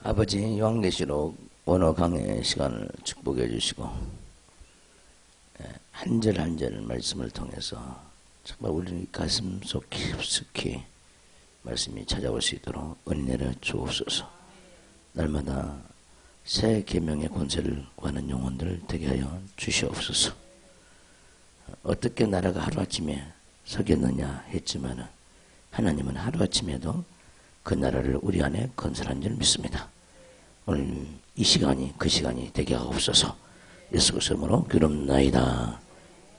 아버지 요한계시록 원어 강의 시간을 축복해 주시고 한 절 한 절 말씀을 통해서 정말 우리 가슴 속 깊숙이 말씀이 찾아올 수 있도록 은혜를 주옵소서. 날마다 새 계명의 권세를 구하는 영혼들 되게 하여 주시옵소서. 어떻게 나라가 하루아침에 서겠느냐 했지만은 하나님은 하루아침에도 그 나라를 우리 안에 건설한 줄 믿습니다. 오늘 이 시간이 그 시간이 되게 하옵소서. 예수 그리스도 이름으로 기도합나이다.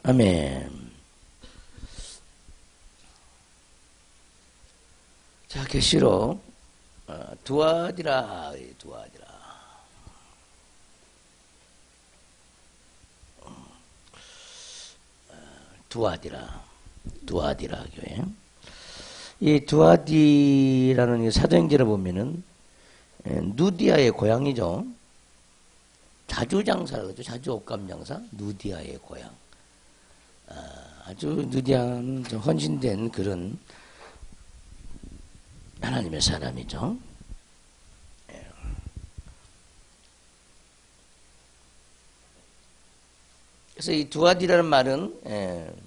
아멘. 자, 계시록 두아디라 교회. 이 두아디라는 이 사도행전을 보면은 누디아의 고향이죠. 자주 장사죠. 자주 옷감 장사. 누디아의 고향. 아주 누디아는 좀 헌신된 그런 하나님의 사람이죠. 그래서 이 두아디라는 말은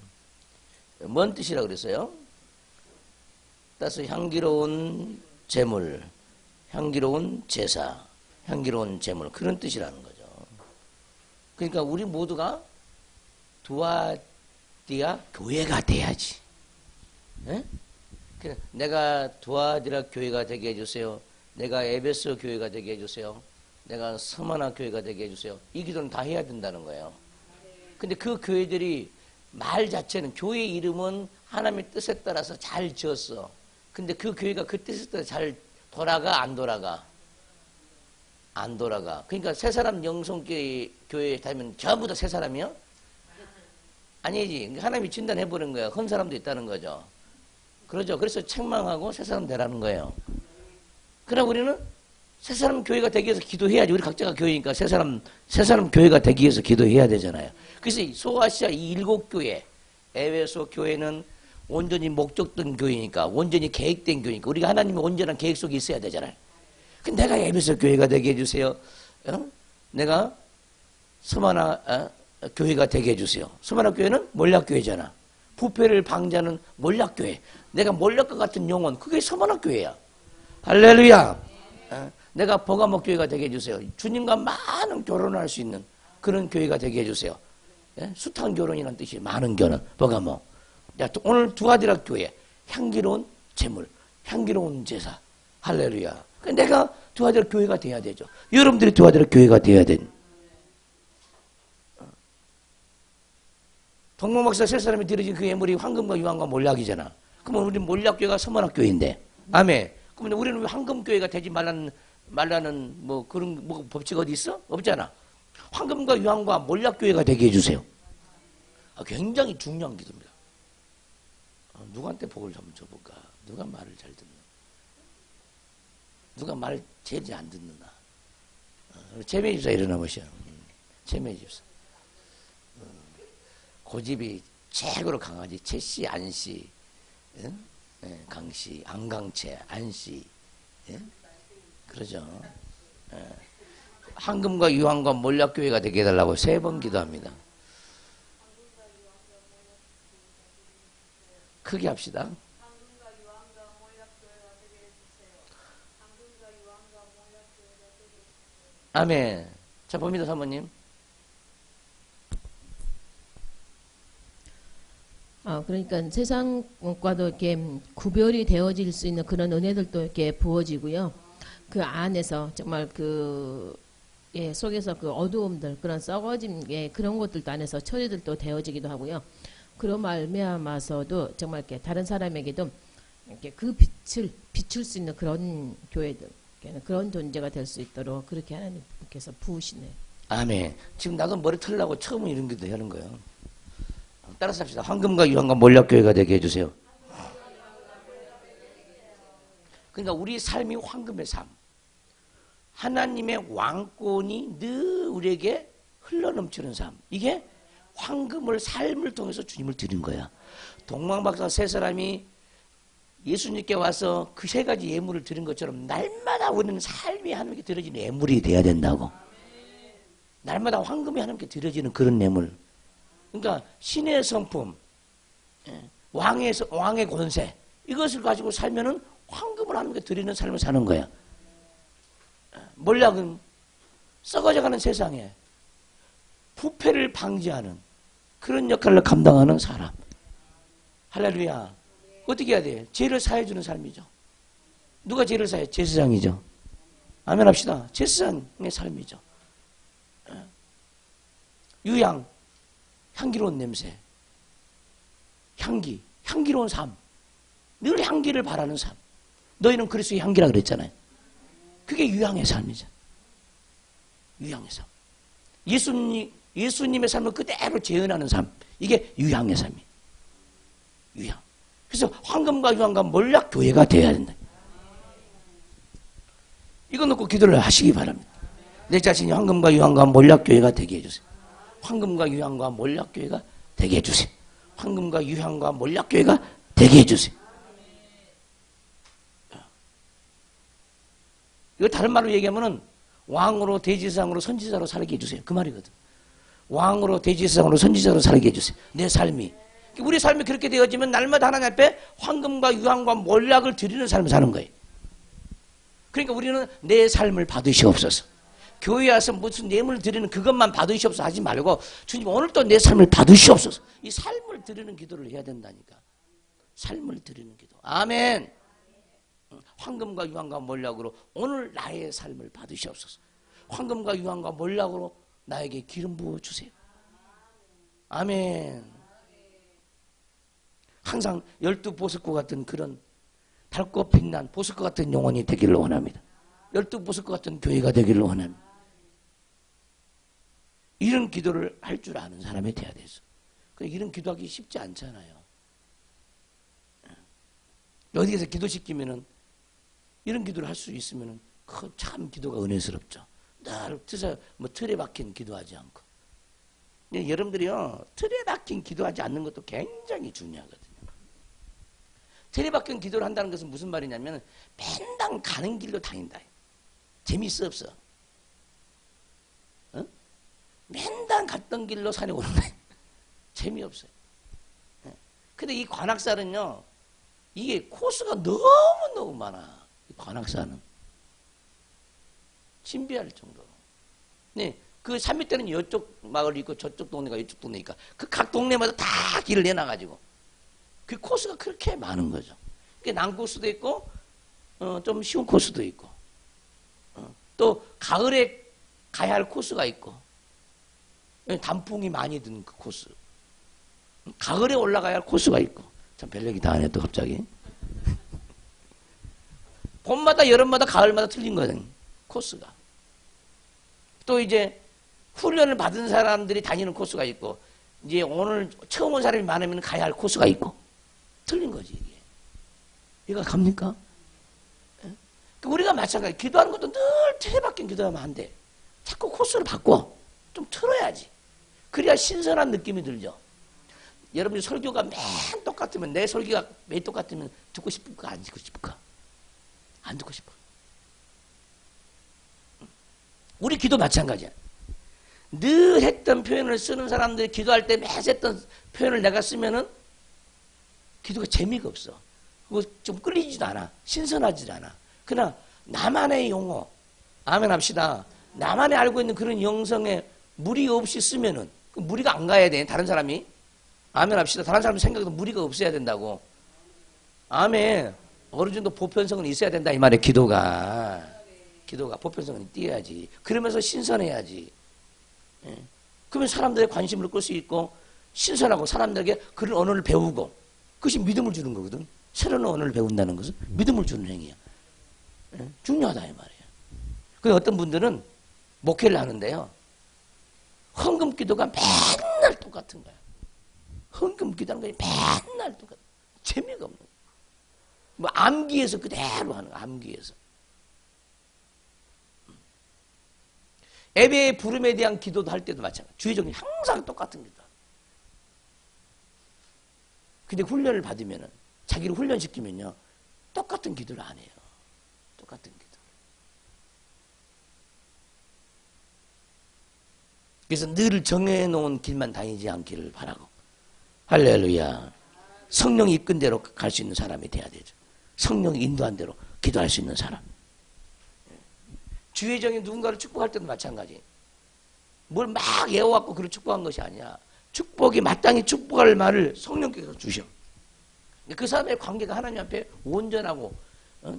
뭔 뜻이라고 그랬어요? 따라서 향기로운 제물, 향기로운 제사, 향기로운 제물, 그런 뜻이라는 거죠. 그러니까 우리 모두가 두아디아 교회가 돼야지. 네? 내가 두아디라 교회가 되게 해주세요. 내가 에베소 교회가 되게 해주세요. 내가 서머나 교회가 되게 해주세요. 이 기도는 다 해야 된다는 거예요. 근데 그 교회들이 말 자체는 교회 이름은 하나님의 뜻에 따라서 잘 지었어. 근데 그 교회가 그 뜻에 따라 잘 돌아가 안 돌아가? 안 돌아가. 그러니까 새 사람 영성교회에 다니면 전부 다 새 사람이요? 아니지. 하나님이 진단해보는 거야. 헌 사람도 있다는 거죠. 그러죠. 그래서 책망하고 새 사람 되라는 거예요. 그러나 우리는 새 사람 교회가 되기 위해서 기도해야지. 우리 각자가 교회니까 새 사람 교회가 되기 위해서 기도해야 되잖아요. 그래서 소아시아 이 7교회, 에베소 교회는 온전히 목적된 교회니까, 온전히 계획된 교회니까, 우리가 하나님의 온전한 계획 속에 있어야 되잖아요. 근데 내가 에베소 교회가 되게 해주세요. 내가 서마나 교회가 되게 해주세요. 서마나 교회는 몰락교회잖아. 부패를 방지하는 몰락교회. 내가 몰락과 같은 영혼, 그게 서마나 교회야. 할렐루야. 내가 버가목 교회가 되게 해주세요. 주님과 많은 결혼을 할 수 있는 그런 교회가 되게 해주세요. 숱한 결혼이라는 뜻이 많은 결혼, 버가목. 오늘 두아디라 교회, 향기로운 제물, 향기로운 제사. 할렐루야. 내가 두아디라 교회가 돼야 되죠. 여러분들이 두아디라 교회가 돼야 돼. 동방박사 세 사람이 들어진 그 예물이 황금과 유황과 몰락이잖아. 그러면 우리 몰락교회가 서머락교회인데. 아멘. 그러면 우리는 왜 황금교회가 되지 말라는 뭐 그런 뭐 법칙 어디 있어? 없잖아. 황금과 유황과 몰락교회가 되게 해주세요. 굉장히 중요한 기도입니다. 누구한테 복을 한번 줘볼까? 누가 말을 잘 듣나? 누가 말을 제일 안 듣는다? 채매 집사 일어나 보시오. 채매 집사. 고집이 최고로 강하지. 채씨, 안씨, 강씨, 안강채, 안씨. 그러죠. 황금과 유황과 몰락교회가 되게 해달라고 3번 기도합니다. 크게 합시다. 아멘. 자, 봅니다, 사모님. 그러니까 세상과도 이렇게 구별이 되어질 수 있는 그런 은혜들도 이렇게 부어지고요. 그 안에서 정말 속에서 그 어두움들, 그런 썩어짐, 그런 것들도 안에서 처리들도 되어지기도 하고요. 그런 말미암아서도 정말 이렇게 다른 사람에게도 이렇게 그 빛을 비출 수 있는 그런 교회들, 그런 존재가 될 수 있도록 그렇게 하나님께서 부으시네요. 아멘. 지금 나도 머리 털라고 처음 이런 기도 하는 거예요. 따라서 합시다. 황금과 유황과 몰락교회가 되게 해주세요. 그러니까 우리 삶이 황금의 삶. 하나님의 왕권이 늘 우리에게 흘러넘치는 삶. 이게 황금을 삶을 통해서 주님을 드린 거야. 동방박사 3사람이 예수님께 와서 그 세 가지 예물을 드린 것처럼 날마다 우리는 삶이 하나님께 드려지는 예물이 돼야 된다고. 날마다 황금이 하나님께 드려지는 그런 예물. 그러니까 신의 성품, 왕의 권세, 이것을 가지고 살면은 황금을 하나님께 드리는 삶을 사는 거야. 몰락은 썩어져가는 세상에 부패를 방지하는 그런 역할을 감당하는 사람. 할렐루야. 어떻게 해야 돼? 죄를 사해주는 삶이죠. 누가 죄를 사해? 제사장이죠. 아멘 합시다. 제사장의 삶이죠. 유향, 향기로운 냄새, 향기로운 삶, 늘 향기를 바라는 삶. 너희는 그리스도의 향기라 그랬잖아요. 그게 유향의 삶이죠. 유향의 삶. 예수님의 삶을 그대로 재현하는 삶. 이게 유향의 삶이에요. 유향. 그래서 황금과 유향과 몰락 교회가 되어야 된다. 이거 놓고 기도를 하시기 바랍니다. 내 자신이 황금과 유향과 몰락 교회가 되게 해주세요. 황금과 유향과 몰락 교회가 되게 해주세요. 황금과 유향과 몰락 교회가 되게 해주세요. 이거 다른 말로 얘기하면은 왕으로 대지상으로 선지자로 살게 해주세요. 그 말이거든. 왕으로 대지상으로 선지자로 살게 해주세요. 내 삶이. 우리 삶이 그렇게 되어지면 날마다 하나님 앞에 황금과 유향과 몰락을 드리는 삶을 사는 거예요. 그러니까 우리는 내 삶을 받으시옵소서. 교회에 와서 무슨 예물을 드리는 그것만 받으시옵소서 하지 말고 주님 오늘 또 내 삶을 받으시옵소서. 이 삶을 드리는 기도를 해야 된다니까. 삶을 드리는 기도. 아멘. 황금과 유향과 몰락으로 오늘 나의 삶을 받으시옵소서. 황금과 유향과 몰락으로 나에게 기름 부어주세요. 아멘. 항상 12보석과 같은 그런 밝고 빛난 보석과 같은 영혼이 되기를 원합니다. 12보석과 같은 교회가 되기를 원합니다. 이런 기도를 할 줄 아는 사람이 돼야 돼서. 이런 기도하기 쉽지 않잖아요. 어디에서 기도시키면은 이런 기도를 할 수 있으면은 참 기도가 은혜스럽죠. 늘 틀에 박힌 기도하지 않고. 여러분들이요, 틀에 박힌 기도하지 않는 것도 굉장히 중요하거든요. 틀에 박힌 기도를 한다는 것은 무슨 말이냐면 맨날 가는 길로 다닌다. 재미있어 없어? 어? 맨날 갔던 길로 산에 오는 거예요. 재미없어요. 근데 이 관악산은요, 이게 코스가 너무너무 많아. 이 관악산은. 신비할 정도로. 네, 그 산 밑에는 이쪽 마을이 있고 저쪽 동네가 이쪽 동네니까 그 각 동네마다 다 길을 내놔가지고 그 코스가 그렇게 많은 거죠. 난 코스도 있고 좀 쉬운 코스도 있고 또 가을에 가야 할 코스가 있고 단풍이 많이 든 그 코스 가을에 올라가야 할 코스가 있고 참 별 얘기 다 안 해 또 갑자기 봄마다 여름마다 가을마다 틀린 거거든 코스가. 또 이제 훈련을 받은 사람들이 다니는 코스가 있고 이제 오늘 처음 온 사람이 많으면 가야 할 코스가 있고 틀린 거지 이게. 이해가 갑니까? 우리가 마찬가지 기도하는 것도 늘 틀에 박힌 기도하면 안 돼. 자꾸 코스를 바꿔. 좀 틀어야지. 그래야 신선한 느낌이 들죠. 여러분이 설교가 맨 똑같으면 내 설교가 매일 똑같으면 듣고 싶을까 안 듣고 싶을까? 안 듣고 싶어. 우리 기도 마찬가지야. 늘 했던 표현을 쓰는 사람들이 기도할 때 매일 했던 표현을 내가 쓰면은 기도가 재미가 없어. 그거 좀 끌리지도 않아. 신선하지도 않아. 그러나 나만의 용어, 아멘 합시다. 나만의 알고 있는 그런 영성에 무리 없이 쓰면은 그 무리가 안 가야 돼. 다른 사람이. 아멘 합시다. 다른 사람 생각에도 무리가 없어야 된다고. 아멘. 어느 정도 보편성은 있어야 된다 이 말이에요. 기도가 보편성은 띄어야지. 그러면서 신선해야지. 예. 그러면 사람들의 관심을 끌 수 있고 신선하고 사람들에게 그런 언어를 배우고 그것이 믿음을 주는 거거든. 새로운 언어를 배운다는 것은 믿음을 주는 행위야. 예. 중요하다 이 말이에요. 그 어떤 분들은 목회를 하는데요. 헌금 기도가 맨날 똑같은 거야. 헌금 기도하는 것이 맨날 똑같아. 재미가 없는 거야. 뭐 암기해서 그대로 하는 거야. 암기해서. 예배의 부름에 대한 기도도 할 때도 마찬가지야. 주의적인 항상 똑같은 기도. 근데 훈련을 받으면은 자기를 훈련시키면요. 똑같은 기도를 안 해요. 똑같은 기도. 그래서 늘 정해놓은 길만 다니지 않기를 바라고. 할렐루야. 성령이 이끈 대로 갈 수 있는 사람이 돼야 되죠. 성령이 인도한 대로 기도할 수 있는 사람. 주의 종이 누군가를 축복할 때도 마찬가지. 뭘 막 애워갖고 그를 축복한 것이 아니야. 축복이 마땅히 축복할 말을 성령께서 주셔. 그 사람의 관계가 하나님 앞에 온전하고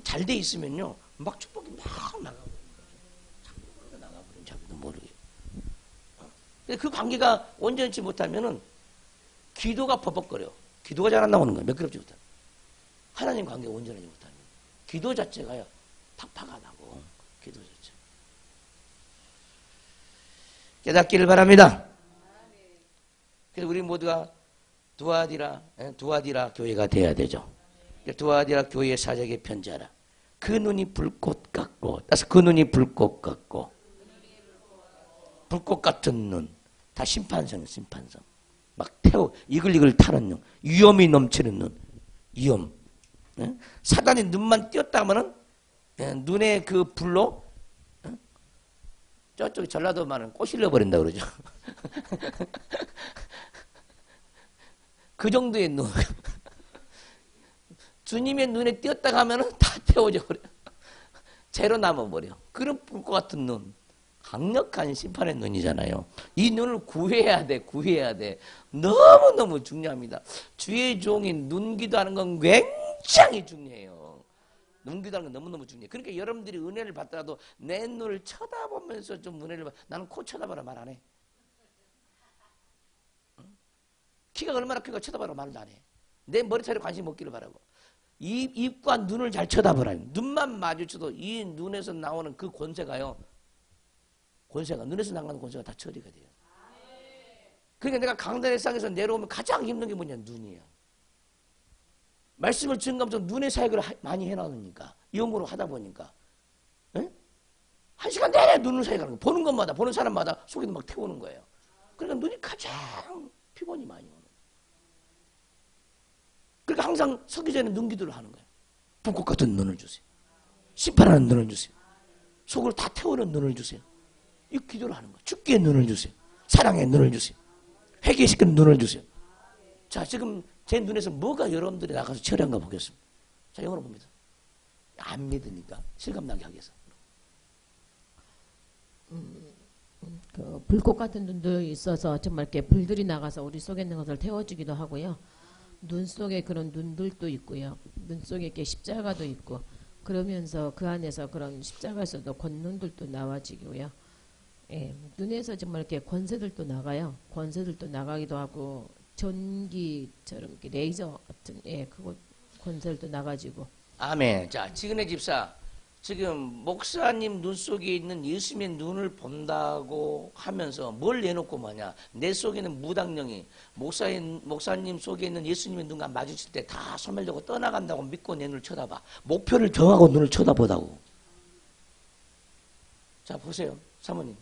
잘 돼 있으면요, 막 축복이 막 나가버려요. 자꾸 나가버리면 자기도 모르게. 그 관계가 온전치 못하면은 기도가 버벅거려. 기도가 잘 안 나오는 거야. 매끄럽지 못하면. 하나님 관계가 온전하지 못하면 기도 자체가 팍팍하 나고. 기도 자체. 깨닫기를 바랍니다. 그래서 우리 모두가 두아디라 교회가 돼야 되죠. 두아디라 교회의 사적에 편지하라. 그 눈이 불꽃 같고, 따라서 그 눈이 불꽃 같고, 불꽃 같은 눈, 다 심판성. 막 이글이글 타는 눈, 위험이 넘치는 눈, 위험. 사단이 눈만 띄었다 하면은 눈에 그 불로 저쪽 전라도만은 꼬실려 버린다 그러죠. 그 정도의 눈. 주님의 눈에 띄었다 하면은 다 태워져 버려. 재로 남아버려. 그런 불꽃 같은 눈. 강력한 심판의 눈이잖아요. 이 눈을 구해야 돼. 너무너무 중요합니다. 주의 종이 눈기도하는 건 굉장히 중요해요. 눈기도하는 건 너무너무 중요해요. 그러니까 여러분들이 은혜를 받더라도 내 눈을 쳐다보면서 좀 은혜를 받. 나는 코 쳐다봐라 말 안 해. 키가 얼마나 크고 쳐다봐라 말도 안 해. 내 머리털에 관심 없기를 바라고. 입과 눈을 잘 쳐다보라. 눈만 마주쳐도 이 눈에서 나오는 그 권세가요. 눈에서 나가는 권세가 다 처리가 돼요. 그러니까 내가 강단의 상에서 내려오면 가장 힘든 게 뭐냐? 눈이에요. 말씀을 증거하면서 눈의 사역을 많이 해놔놓으니까, 영으로 하다 보니까. 에? 한 시간 내내 눈을 사역하는 거예요. 보는 것마다, 보는 사람마다 속에도 막 태우는 거예요. 그러니까 눈이 가장 피곤이 많이 오는 거예요. 그러니까 항상 서기 전에 눈기도를 하는 거예요. 불꽃 같은 눈을 주세요. 심판하는 눈을 주세요. 속을 다 태우는 눈을 주세요. 이 기도를 하는 거예요. 죽기의 눈을 주세요. 사랑의 눈을 주세요. 회개시키는 눈을 주세요. 자, 지금 제 눈에서 뭐가 여러분들이 나가서 처리한가 보겠습니다. 자, 영어로 봅니다. 안 믿으니까 실감나게 하기 위해서. 그 불꽃 같은 눈도 있어서 정말 이렇게 불들이 나가서 우리 속에 있는 것을 태워주기도 하고요. 눈 속에 그런 눈들도 있고요. 눈 속에 이렇게 십자가도 있고, 그러면서 그 안에서 그런 십자가에서도 권능들도 나와지고요. 예, 눈에서 정말 이렇게 권세들도 나가요. 권세들도 나가기도 하고, 전기처럼 이렇게 레이저 같은, 예, 그거 권세들도 나가지고. 아멘. 자, 지근의 집사. 지금 목사님 눈 속에 있는 예수님의 눈을 본다고 하면서 뭘 내놓고 뭐냐. 내 속에는 무당령이 목사님 속에 있는 예수님의 눈과 마주칠 때 다 소멸되고 떠나간다고 믿고 내 눈을 쳐다봐. 목표를 정하고 눈을 쳐다보다고. 자, 보세요. 사모님.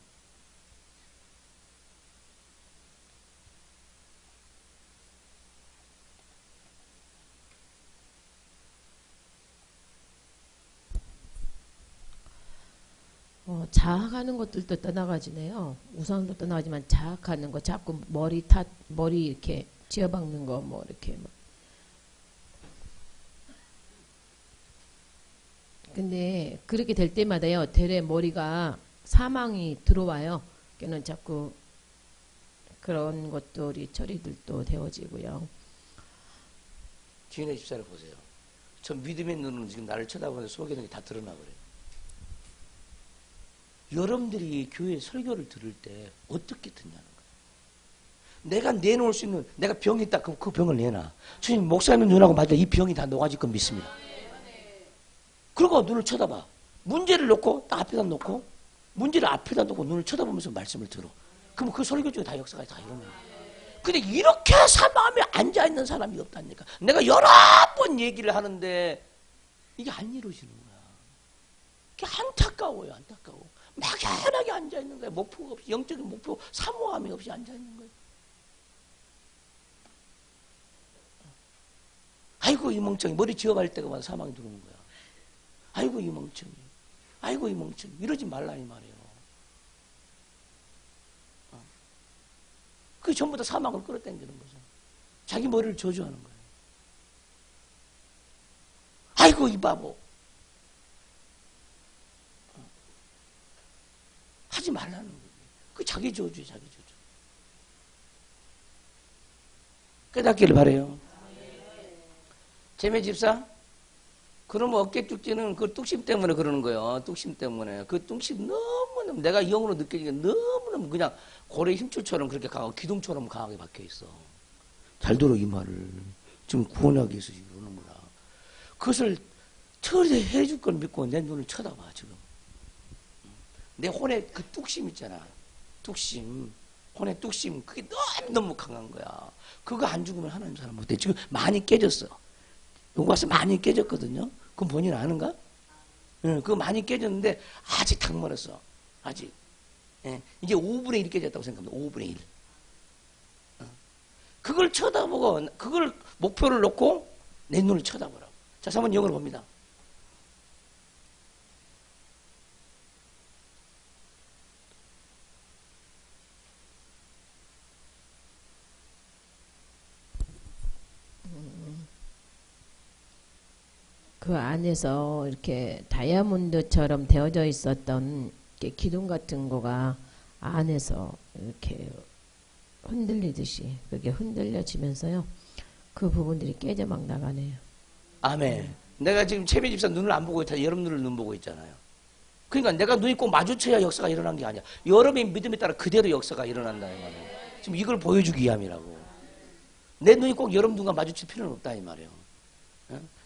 자학하는 것들도 떠나가지네요. 우상도 떠나가지만 자학하는 거, 자꾸 머리 이렇게 쥐어박는 거, 뭐 이렇게. 근데 그렇게 될 때마다요, 되레 머리가 사망이 들어와요. 그는 자꾸 그런 것들이 처리들도 되어지고요. 주인의 집사를 보세요. 저 믿음의 눈은 지금 나를 쳐다보는 속에 있는 게 다 드러나버려요. 여러분들이 교회 설교를 들을 때 어떻게 듣냐는 거예요. 내가 내놓을 수 있는, 내가 병이 있다, 그 병을 내놔. 주님, 목사님 눈하고 맞아. 이 병이 다 녹아질 건 믿습니다. 그리고 눈을 쳐다봐. 문제를 놓고, 딱 앞에다 놓고, 문제를 앞에다 놓고 눈을 쳐다보면서 말씀을 들어. 그럼 그 설교 중에 다 역사가 다 일어나요. 근데 이렇게 마음에 앉아있는 사람이 없다니까. 내가 여러 번 얘기를 하는데 이게 안 이루어지는 거야. 그게 안타까워요. 안타까워. 막연하게 앉아있는 거예요. 목표가 없이, 영적인 목표, 사모함이 없이 앉아있는 거예요. 아이고 이 멍청이 머리 지어갈 때마다 사망이 들어오는 거야. 아이고 이 멍청이, 아이고 이 멍청이 이러지 말라 이 말이에요. 그게 전부 다 사망을 끌어당기는 거죠. 자기 머리를 저주하는 거예요. 아이고 이 바보. 하지 말라는 거예요. 그 자기 저주예요. 자기 저주. 깨닫기를 바라요. 재매 집사? 그러면 어깨 쭉지는 그 뚝심 때문에 그러는 거예요. 뚝심 때문에. 그 뚝심 너무너무 내가 영으로 느끼니까 너무너무 그냥 고래 힘줄처럼 그렇게 강하고 기둥처럼 강하게 박혀 있어. 잘 들어 이 말을. 지금 구원하기 위해서 이러는 거라. 그것을 처리해 줄 걸 믿고 내 눈을 쳐다봐 지금. 내 혼의 그 뚝심 있잖아. 뚝심. 혼의 뚝심. 그게 너무너무 강한 거야. 그거 안 죽으면 하나님 사람 못해. 지금 많이 깨졌어. 요거 와서 많이 깨졌거든요. 그럼 본인 아는가? 응, 그거 많이 깨졌는데 아직 탁 멀었어. 아직. 예, 이제 5분의 1 깨졌다고 생각합니다. 5분의 1. 그걸 쳐다보고 그걸 목표를 놓고 내 눈을 쳐다보라고. 자, 한번 영어로 봅니다. 그 안에서 이렇게 다이아몬드처럼 되어져 있었던 기둥 같은 거가 안에서 이렇게 흔들리듯이 그게 흔들려지면서요. 그 부분들이 깨져 막 나가네요. 아멘. 내가 지금 채미 집사 눈을 안 보고 있다. 여러분 눈을 눈 보고 있잖아요. 그러니까 내가 눈이 꼭 마주쳐야 역사가 일어난 게 아니야. 여러분의 믿음에 따라 그대로 역사가 일어난다 이 말이에요. 지금 이걸 보여주기 위함이라고. 내 눈이 꼭 여러분 눈과 마주칠 필요는 없다 이 말이에요.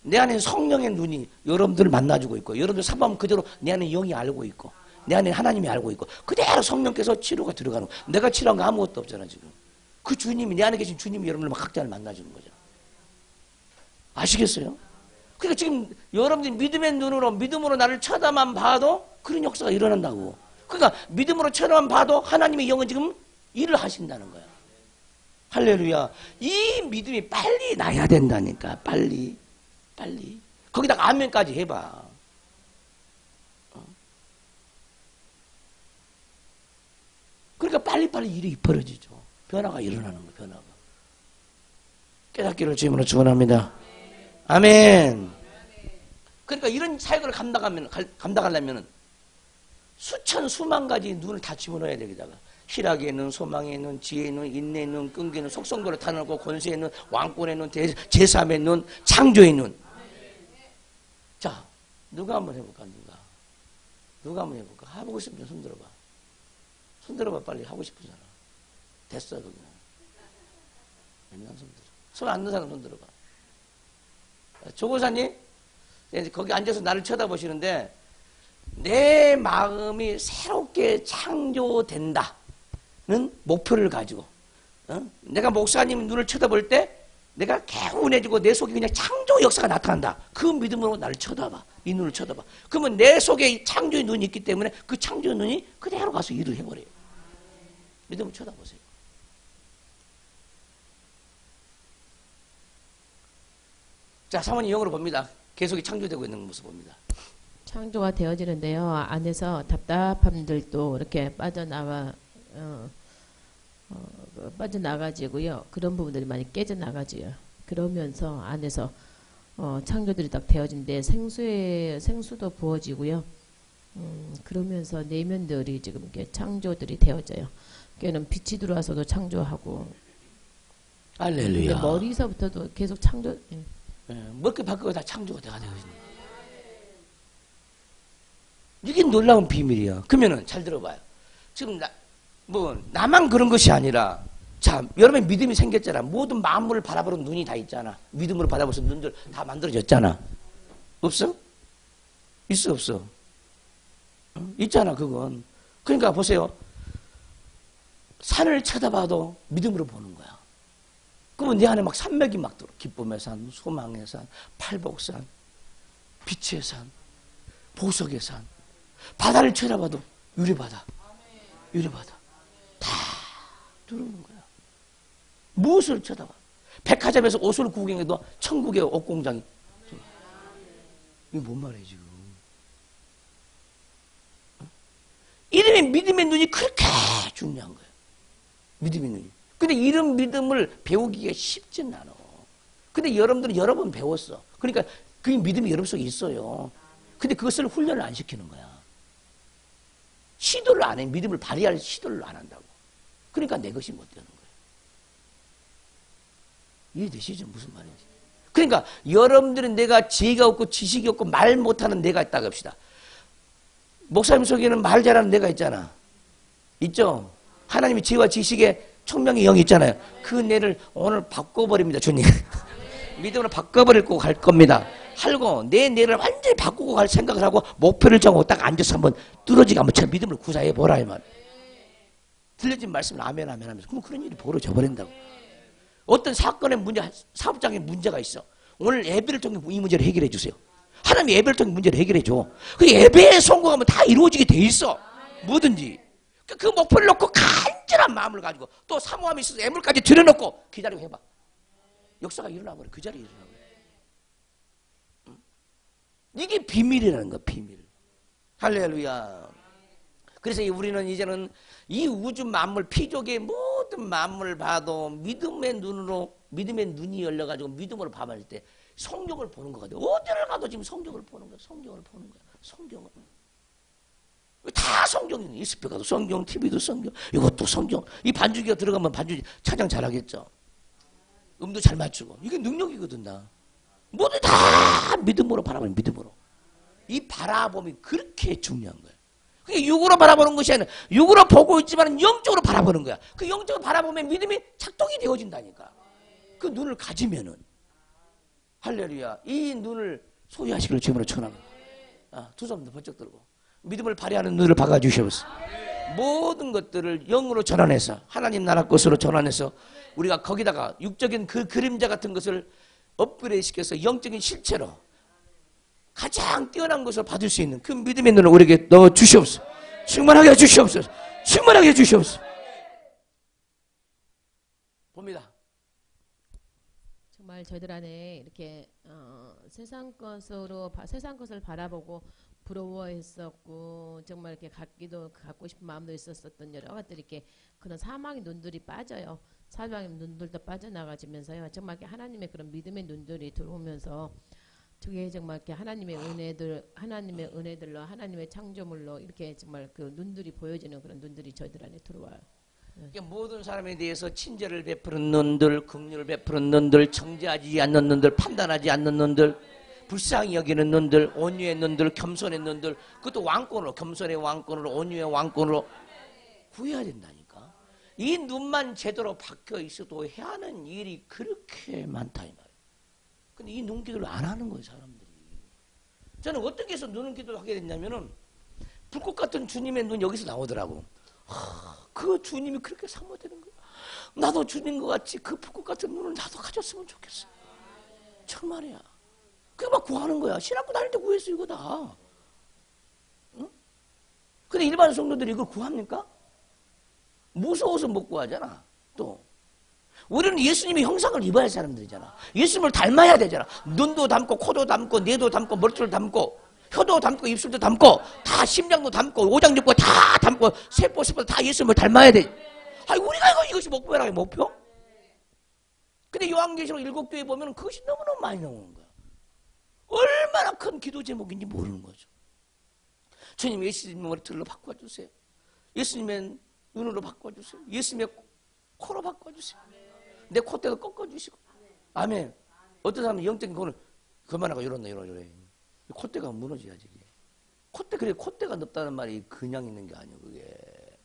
내 안에 성령의 눈이 여러분들을 만나주고 있고 여러분들 사모하면 그대로 내 안에 영이 알고 있고 내 안에 하나님이 알고 있고 그대로 성령께서 치료가 들어가는 거야. 내가 치료한 거 아무것도 없잖아 지금. 그 주님이 내 안에 계신 주님이 여러분을 막 각자를 만나주는 거죠. 아시겠어요? 그러니까 지금 여러분들이 믿음의 눈으로 믿음으로 나를 쳐다만 봐도 그런 역사가 일어난다고. 그러니까 믿음으로 쳐다만 봐도 하나님의 영은 지금 일을 하신다는 거야. 할렐루야. 이 믿음이 빨리 나야 된다니까. 빨리. 거기다가 아멘까지 해봐. 그러니까 빨리빨리 일이 벌어지죠. 변화가 일어나는 거예요. 변화가. 깨닫기를 주님으로 축원합니다. 아멘. 그러니까 이런 사역을 감당하려면 수천 수만 가지 눈을 다 집어넣어야 되겠다가 희락에 있는 소망에 있는 지혜에 있는 인내에 있는 끈기에 있는 속성도를 타놓고 권세에 있는 왕권에 있는 제삼에 있는 창조에 있는. 자, 누가 한번 해볼까? 누가 한번 해볼까? 하고 싶으면 손 들어봐. 손 들어봐 빨리. 하고 싶으잖아. 됐어 거기는. 맨날 손 들어. 손 안 넣는 사람 손 들어봐. 조고사님 거기 앉아서 나를 쳐다보시는데 내 마음이 새롭게 창조된다는 목표를 가지고 내가 목사님 눈을 쳐다볼 때 내가 개운해지고 내 속에 그냥 창조 역사가 나타난다. 그 믿음으로 나를 쳐다봐. 이 눈을 쳐다봐. 그러면 내 속에 창조의 눈이 있기 때문에 그 창조의 눈이 그대로 가서 일을 해버려요. 믿음을 쳐다보세요. 자, 사모님 영어로 봅니다. 계속 창조되고 있는 모습 봅니다. 창조가 되어지는데요. 안에서 답답함들도 이렇게 빠져나가지고요. 그런 부분들이 많이 깨져나가지요. 그러면서 안에서 창조들이 딱 되어진데 생수도 부어지고요. 그러면서 내면들이 지금 이렇게 창조들이 되어져요. 걔는 빛이 들어와서도 창조하고. 할렐루야. 머리서부터도 계속 창조. 먹기 바꾸고 다 창조가 되어지는. 이게 놀라운 비밀이야. 그러면은 잘 들어봐요. 지금 나만 그런 것이 아니라 자, 여러분의 믿음이 생겼잖아. 모든 만물을 바라보는 눈이 다 있잖아. 믿음으로 바라볼 수 있는 눈들 다 만들어졌잖아. 없어? 있어 없어? 있잖아 그건. 그러니까 보세요. 산을 쳐다봐도 믿음으로 보는 거야. 그러면 내 안에 막 산맥이 막 들어. 기쁨의 산, 소망의 산, 팔복산, 빛의 산, 보석의 산. 바다를 쳐다봐도 유리바다. 다 들어오는 거야. 무엇을 쳐다봐? 백화점에서 옷을 구경해도 천국의 옷 공장이. 이게 뭔 말이에요 지금? 이름의 믿음의 눈이 그렇게 중요한 거예요. 믿음의 눈이. 근데 이런 믿음을 배우기가 쉽진 않아. 근데 여러분들은 여러 번 배웠어. 그러니까 그 믿음이 여러분 속에 있어요. 근데 그것을 훈련을 안 시키는 거야. 시도를 안 해. 믿음을 발휘할 시도를 안 한다고. 그러니까 내 것이 못 되는 거예요. 이해되시죠? 무슨 말인지. 그러니까 여러분들은 내가 지혜가 없고 지식이 없고 말 못하는 내가 있다고 합시다. 목사님 속에는 말 잘하는 내가 있잖아. 있죠? 하나님의 지혜와 지식의 총명의 영이 있잖아요. 그 뇌를 오늘 바꿔버립니다, 주님. 믿음으로 바꿔버리고 갈 겁니다. 하고 내 뇌를 완전히 바꾸고 갈 생각을 하고 목표를 정하고 딱 앉아서 한번 뚫어지게 한번 쳐 믿음을 구사해보라 이 말. 들려진 말씀을 아멘 아멘 하면서 그럼 그런 일이 벌어져 버린다고. 어떤 사건의 문제, 사업장에 문제가 있어. 오늘 예배를 통해 이 문제를 해결해 주세요. 하나님이 예배를 통해 문제를 해결해 줘. 그 예배에 성공하면 다 이루어지게 돼 있어. 뭐든지. 그 목표를 놓고 간절한 마음을 가지고 또 사모함이 있어서 애물까지 들여놓고 기다리고 해봐. 역사가 일어나버려. 그 자리에 일어나버려. 이게 비밀이라는 거야. 비밀. 할렐루야. 그래서 우리는 이제는 이 우주 만물 피족의 모든 만물을 봐도 믿음의 눈으로 믿음의 눈이 열려가지고 믿음으로 봐볼 때 성경을 보는 거 같아요. 어디를 가도 지금 성경을 보는 거야. 성경을 보는 거야. 성경을. 다 성경이네. 이스표 가도 성경, TV도 성경, 이것도 성경. 이 반주기가 들어가면 반주 차장 잘하겠죠. 음도 잘 맞추고. 이게 능력이거든 나. 모두 다 믿음으로 바라보는 믿음으로. 이 바라봄이 그렇게 중요한 거야. 그게 육으로 바라보는 것이 아니라 육으로 보고 있지만 영적으로 바라보는 거야. 그 영적으로 바라보면 믿음이 작동이 되어진다니까. 그 눈을 가지면은 할렐루야. 이 눈을 소유하시기를 주님으로 축원합니다. 두 손도 번쩍 들고 믿음을 발휘하는 눈을 박아주시옵소서. 모든 것들을 영으로 전환해서 하나님 나라 것으로 전환해서 우리가 거기다가 육적인 그 그림자 같은 것을 업그레이드 시켜서 영적인 실체로 가장 뛰어난 것을 받을 수 있는 그 믿음의 눈을 우리에게 넣어 주시옵소서. 충만하게 해 주시옵소서. 충만하게 해 주시옵소서. 봅니다. 정말 저희들 안에 이렇게 세상 것을 바라보고 부러워했었고 정말 이렇게 갖고 싶은 마음도 있었었던 여러 가지들이 이렇게 그런 사망의 눈들이 빠져요. 사망의 눈들도 빠져나가지면서요. 정말 이렇게 하나님의 그런 믿음의 눈들이 들어오면서 그게 정말 이렇게 하나님의 은혜들로 하나님의 창조물로 이렇게 정말 그 눈들이 보여지는 그런 눈들이 저희들 안에 들어와요. 그러니까 모든 사람에 대해서 친절을 베푸는 눈들, 긍휼을 베푸는 눈들, 정죄하지 않는 눈들, 판단하지 않는 눈들, 불쌍히 여기는 눈들, 온유의 눈들, 겸손의 눈들, 그것도 왕권으로, 겸손의 왕권으로, 온유의 왕권으로 구해야 된다니까. 이 눈만 제대로 박혀 있어도 해야 하는 일이 그렇게 많다 이 말이에요. 근데 이 눈기도를 안 하는 거예요 사람들이. 저는 어떻게 해서 눈 기도를 하게 됐냐면은 불꽃 같은 주님의 눈 여기서 나오더라고. 그 주님이 그렇게 사모되는 거야. 나도 주님과 같이 그 불꽃 같은 눈을 나도 가졌으면 좋겠어. 정말이야. 그게 막 구하는 거야. 신학교 다닐 때 구했어 이거 다. 응? 근데 일반 성도들이 이걸 구합니까? 무서워서 못 구하잖아. 또 우리는 예수님의 형상을 입어야 할 사람들이잖아. 예수님을 닮아야 되잖아. 눈도 닮고 코도 닮고 뇌도 닮고 머리도 닮고 혀도 닮고 입술도 닮고 다 심장도 닮고 오장육부 다 닮고 세포 다 예수님을 닮아야 돼. 아니 우리가 이것이 목표라고 목표? 근데 요한계시록 7교회 보면 그것이 너무너무 많이 나오는 거야. 얼마나 큰 기도 제목인지 모르는 거죠. 주님 예수님의 머리털로 바꿔주세요. 예수님의 눈으로 바꿔주세요. 예수님의 코로 바꿔주세요. 내 콧대도 꺾어주시고. 아멘. 어떤 사람은 영적인 거는 그만하고 이런다 이래. 콧대가 무너져야지. 그래 콧대가 넓다는 말이 그냥 있는 게 아니에요. 그게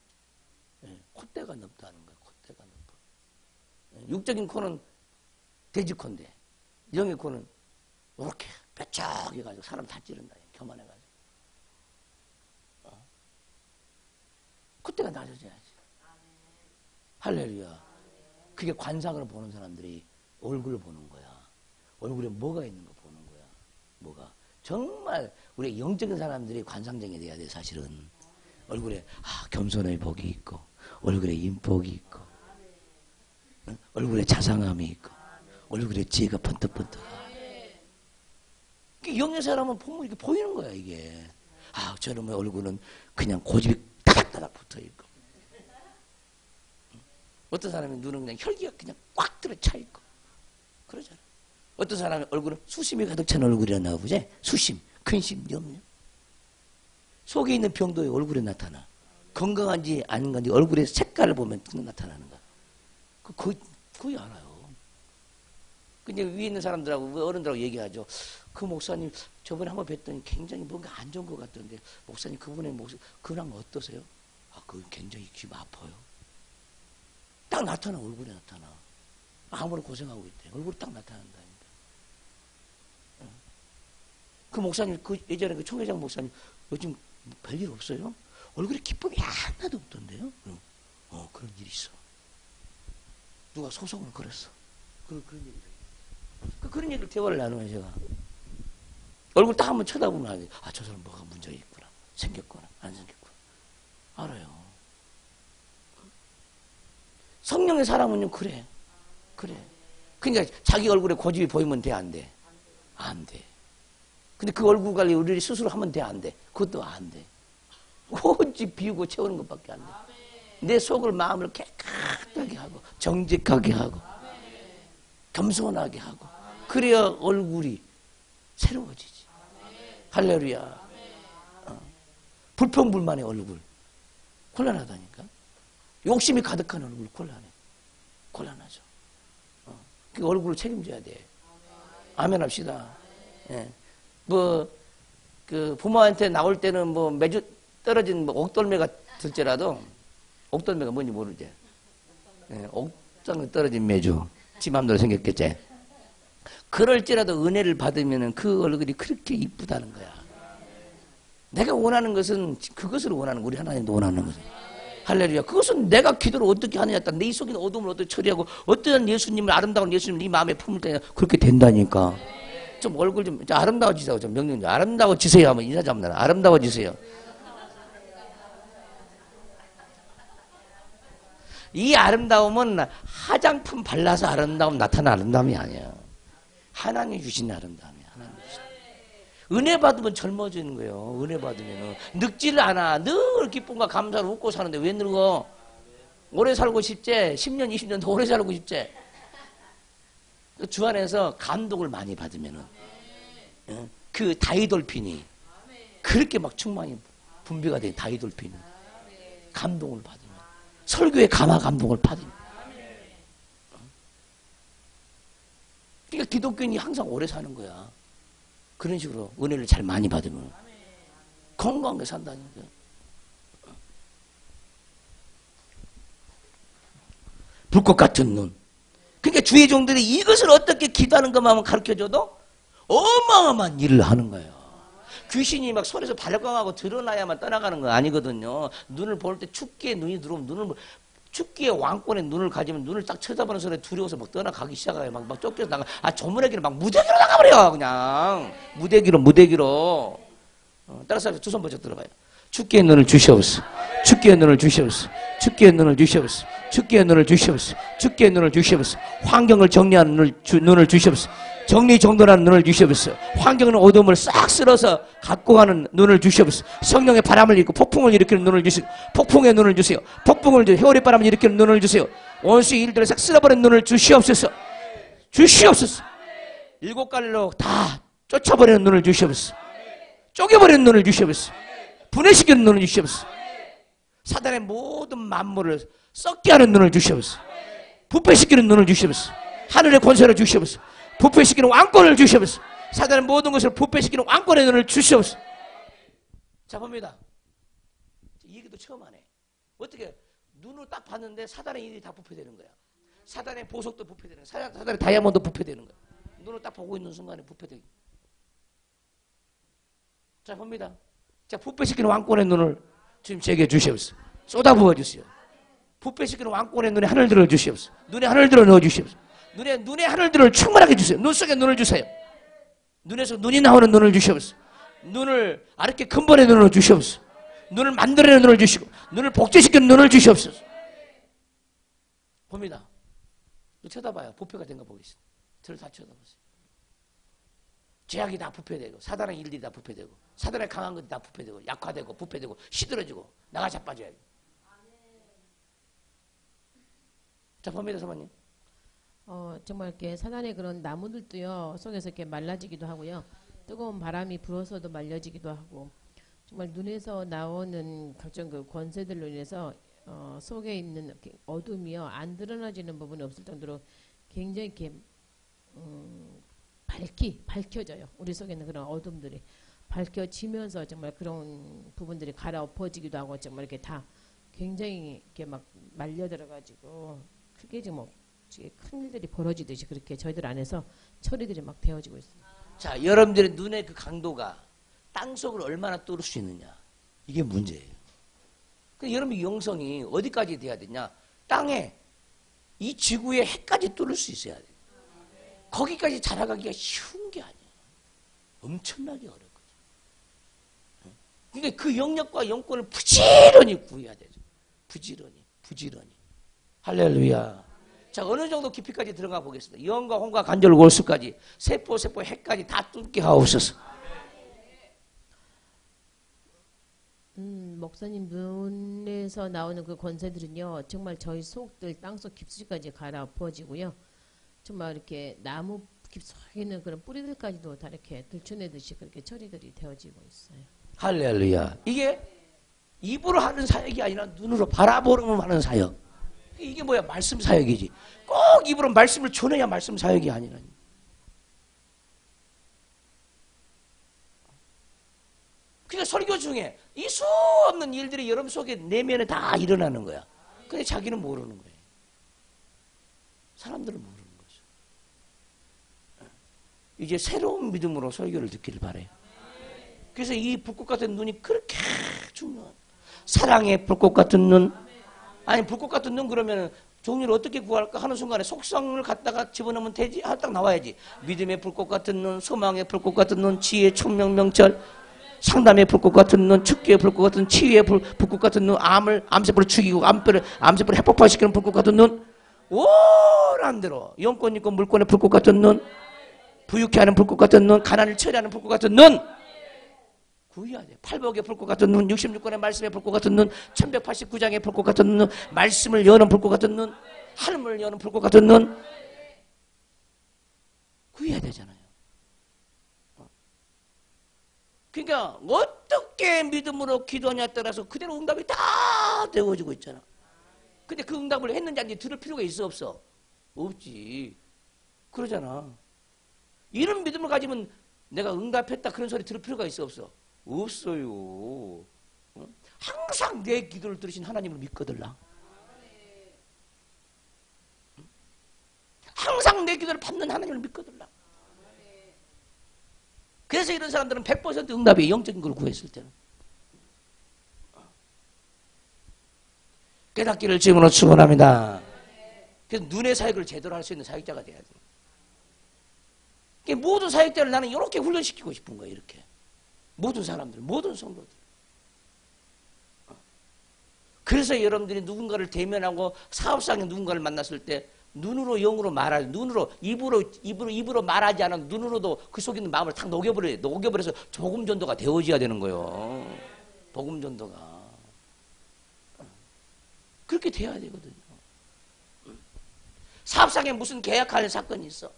콧대가 넓다는 거야. 콧대가 넓어. 육적인 코는 돼지코인데 영의 코는 이렇게 뾰족해가지고 사람 다 찌른다. 교만해가지고. 콧대가 낮아져야지. 할렐루야. 그게 관상으로 보는 사람들이 얼굴을 보는 거야. 얼굴에 뭐가 있는 거 보는 거야. 뭐가. 정말 우리 영적인 사람들이 관상쟁이 돼야 돼 사실은. 얼굴에 겸손의 복이 있고 얼굴에 인복이 있고 얼굴에 자상함이 있고 얼굴에 지혜가 번뜩번뜩. 영의 사람은 보면 이렇게 보이는 거야, 이게. 아, 저놈의 얼굴은 그냥 고집이 따닥따닥 붙어 있고. 어떤 사람의 눈은 그냥 혈기가 그냥 꽉 들어 차 있고. 그러잖아. 어떤 사람의 얼굴은 수심이 가득 찬 얼굴이라 나오지? 수심, 근심, 염려. 속에 있는 병도 얼굴에 나타나. 건강한지 아닌지 얼굴의 색깔을 보면 나타나는 거야. 거의 알아요. 근데 위에 있는 사람들하고 어른들하고 얘기하죠. 그 목사님 저번에 한번 뵀더니 굉장히 뭔가 안 좋은 것 같던데 목사님 그분의 목소리 그랑 어떠세요? 아, 그건 굉장히 기분 아파요. 딱 나타나. 얼굴에 나타나. 아무리 고생하고 있대. 얼굴이 딱 나타난다니까. 그 목사님 예전에 그 총회장 목사님 요즘 별일 없어요? 얼굴에 기쁨이 하나도 없던데요? 그런 일이 있어. 누가 소송을 걸었어. 그런 얘기를. 그런 얘기를 대화를 나누면 제가 얼굴 딱 한번 쳐다보면 알아요. 아, 저 사람 뭐가 문제가 있구나. 생겼구나. 안 생겼구나. 알아요. 성령의 사람은요, 그래. 그러니까 자기 얼굴에 고집이 보이면 돼, 안 돼? 안 돼. 근데 그 얼굴 관리 우리 스스로 하면 돼, 안 돼? 그것도 안 돼. 오직 비우고 채우는 것밖에 안 돼. 내 속을 마음을 깨끗하게 하고 정직하게 하고 겸손하게 하고 그래야 얼굴이 새로워지지. 할렐루야. 불평불만의 얼굴 곤란하다니까. 욕심이 가득한 얼굴 곤란하죠. 그 얼굴을 책임져야 돼. 아멘 합시다. 예. 그 부모한테 나올 때는 뭐 매주 떨어진 옥돌매가 들지라도 옥돌매가 뭔지 모르지. 예. 옥장에 떨어진 매주. 지 맘대로 생겼겠지. 그럴지라도 은혜를 받으면 그 얼굴이 그렇게 이쁘다는 거야. 내가 원하는 것은 그것을 원하는 우리 하나님도 원하는 거죠. 할렐루야. 그것은 내가 기도를 어떻게 하느냐에 따라 내 속에 있는 어둠을 어떻게 처리하고 어떠한 예수님을 아름다운 예수님을 네 마음에 품을 때 그렇게 된다니까. 좀 얼굴 좀 아름다워지세요. 좀 명령 좀 아름다워지세요 하면 인사 좀 나라. 아름다워지세요. 이 아름다움은 화장품 발라서 아름다움 나타나는 아름다움이 아니야. 하나님이 주신 아름다움이야. 하나님 주신. 은혜 받으면 젊어지는 거예요. 은혜 받으면 늙지를 않아. 늘 기쁨과 감사로 웃고 사는데 왜 늙어? 오래 살고 싶지? 10년 20년 더 오래 살고 싶지? 주 안에서 감동을 많이 받으면은 그 다이돌핀이 그렇게 막 충만히 분비가 돼. 다이돌핀이 감동을 받으면 설교에 감화 감동을 받으면 그러니까 기독교인이 항상 오래 사는 거야. 그런 식으로 은혜를 잘 많이 받으면 건강하게 산다니까. 불꽃 같은 눈. 그러니까 주의 종들이 이것을 어떻게 기도하는 것만 가르쳐줘도 어마어마한 일을 하는 거예요. 귀신이 막 손에서 발광하고 드러나야만 떠나가는 거 아니거든요. 눈을 볼 때 춥기에 눈이 들어오면 춥기에 왕권의 눈을 가지면 눈을 딱 쳐다보는 소리에 두려워서 막 떠나가기 시작해요. 막 쫓겨서 나가. 조문에기로 막 무대기로 나가버려. 그냥. 무대기로. 따라서 두 손 번쩍 들어봐요. 춥기에 눈을 주시옵소서. 춥기에 눈을 주시옵소서. 춥기에 눈을 주시옵소서. 춥기에 눈을 주시옵소서. 춥기에 눈을 주시옵소서. 환경을 정리하는 눈을 주시옵소서. 정리정돈하는 눈을 주시옵소서. 환경은 어둠을 싹 쓸어서 갖고 가는 눈을 주시옵소서. 성령의 바람을 일으키고 폭풍을 일으키는 눈을 주시고 폭풍의 눈을 주세요. 폭풍을 회오리 바람을 일으키는 눈을 주세요. 원수의 일들을 싹 쓸어버리는 눈을 주시옵소서. 주시옵소서. 일곱 갈로 다 쫓아버리는 눈을 주시옵소서. 쪼개버리는 눈을 주시옵소서. 분해시키는 눈을 주시옵소서. 사단의 모든 만물을 썩게 하는 눈을 주시옵소서. 부패시키는 눈을 주시옵소서. 하늘의 권세를 주시옵소서. 부패시키는 왕권을 주시옵소서. 사단의 모든 것을 부패시키는 왕권의 눈을 주시옵소서. 자, 봅니다. 이 얘기도 처음 하네. 어떻게 눈으로 딱 봤는데 사단의 일이 다 부패되는 거야. 사단의 보석도 부패되는 거야. 사단의 다이아몬드 부패되는 거야. 눈을 딱 보고 있는 순간에 부패되기. 자, 봅니다. 자, 부패시키는 왕권의 눈을 지금 제게 주시옵소서. 쏟아부어 주시오. 부패시키는 왕권의 눈에 하늘 들어 주시옵소서. 눈에 하늘 들어 넣어 주시옵소서. 눈에 하늘들을 충만하게 주세요. 눈 속에 눈을 주세요. 눈에서 눈이 나오는 눈을 주시옵소서. 눈을 아름답게 근본의 눈을 주시옵소서. 눈을 만들어내는 눈을 주시고 눈을 복제시키는 눈을 주시옵소서. 봅니다. 쳐다봐요. 부패가 된 거 보겠습니다. 저를 다 쳐다보세요. 죄악이 다 부패되고 사단의 일들이 다 부패되고 사단의 강한 것이 다 부패되고 약화되고 부패되고 시들어지고 나가 자빠져야 돼. 자, 봅니다, 사모님. 정말 이렇게 사단의 그런 나무들도요 속에서 이렇게 말라지기도 하고요. 뜨거운 바람이 불어서도 말려지기도 하고 정말 눈에서 나오는 각종 그 권세들로 인해서 속에 있는 이렇게 어둠이요 안 드러나지는 부분이 없을 정도로 굉장히 이렇게 밝혀져요. 우리 속에 있는 그런 어둠들이 밝혀지면서 정말 그런 부분들이 갈아엎어지기도 하고 정말 이렇게 다 굉장히 이렇게 막 말려들어가지고 크게 지금 큰 일들이 벌어지듯이 그렇게 저희들 안에서 처리들이 막 되어지고 있습니다. 자, 여러분들의 눈의 그 강도가 땅속을 얼마나 뚫을 수 있느냐. 이게 문제예요. 그래서 여러분의 영성이 어디까지 돼야 되냐. 땅에 이 지구의 해까지 뚫을 수 있어야 돼요. 거기까지 자라가기가 쉬운 게 아니야. 엄청나게 어렵거든. 근데 그 영역과 영권을 부지런히 구해야 되죠. 부지런히. 할렐루야. 자, 어느 정도 깊이까지 들어가 보겠습니다. 영과 혼과 관절 골수까지 세포 핵까지 다 뚫게 하옵소서. 목사님 눈에서 나오는 그 권세들은요 정말 저희 속들 땅속 깊숙이까지 갈아엎어지고요. 정말 이렇게 나무 깊숙이 있는 그런 뿌리들까지도 다 이렇게 들춰내듯이 그렇게 처리들이 되어지고 있어요. 할렐루야. 이게 입으로 하는 사역이 아니라 눈으로 바라보면 하는 사역. 이게 뭐야? 말씀 사역이지. 꼭 입으로 말씀을 전해야 말씀 사역이 아니라니. 그러니까 설교 중에 이 수 없는 일들이 여러분 속에 내면에 다 일어나는 거야. 근데 자기는 모르는 거예요. 사람들은 모르는 거죠. 이제 새로운 믿음으로 설교를 듣기를 바라요. 그래서 이 불꽃 같은 눈이 그렇게 중요한 사랑의 불꽃 같은 눈. 아니 불꽃 같은 눈 그러면 종류를 어떻게 구할까 하는 순간에 속성을 갖다가 집어넣으면 되지. 딱 나와야지. 믿음의 불꽃 같은 눈, 소망의 불꽃 같은 눈, 지혜의 총명 명철, 상담의 불꽃 같은 눈, 축기의 불꽃 같은 눈, 치유의 불꽃 같은 눈, 암세포를 죽이고 암세포를 핵폭발시키는 불꽃 같은 눈, 오란 대로 영권 있고 물권의 불꽃 같은 눈, 부유케 하는 불꽃 같은 눈, 가난을 처리하는 불꽃 같은 눈 구해야 돼. 팔복의 불꽃 같은 눈, 66권의 말씀의 불꽃 같은 눈, 1189장의 불꽃 같은 눈, 말씀을 여는 불꽃 같은 눈, 하늘을 여는 불꽃 같은 눈 구해야 되잖아요. 그러니까 어떻게 믿음으로 기도하냐에 따라서 그대로 응답이 다 되어지고 있잖아. 근데 그 응답을 했는지 아닌지 들을 필요가 있어 없어? 없지. 그러잖아. 이런 믿음을 가지면 내가 응답했다 그런 소리 들을 필요가 있어 없어? 없어요. 항상 내 기도를 들으신 하나님을 믿거들라. 항상 내 기도를 받는 하나님을 믿거들라. 그래서 이런 사람들은 100% 응답이 영적인 걸 구했을 때는. 깨닫기를 주님으로 축원합니다. 그래서 눈의 사역을 제대로 할 수 있는 사역자가 돼야 돼. 모든 사역자를 나는 이렇게 훈련시키고 싶은 거예요. 이렇게. 모든 사람들, 모든 성도들. 그래서 여러분들이 누군가를 대면하고 사업상에 누군가를 만났을 때 눈으로 영으로 말하지, 눈으로 입으로 말하지 않은 눈으로도 그 속에 있는 마음을 탁 녹여버려서 복음 전도가 되어져야 되는 거예요. 복음 전도가 그렇게 돼야 되거든요. 사업상에 무슨 계약할 사건이 있어.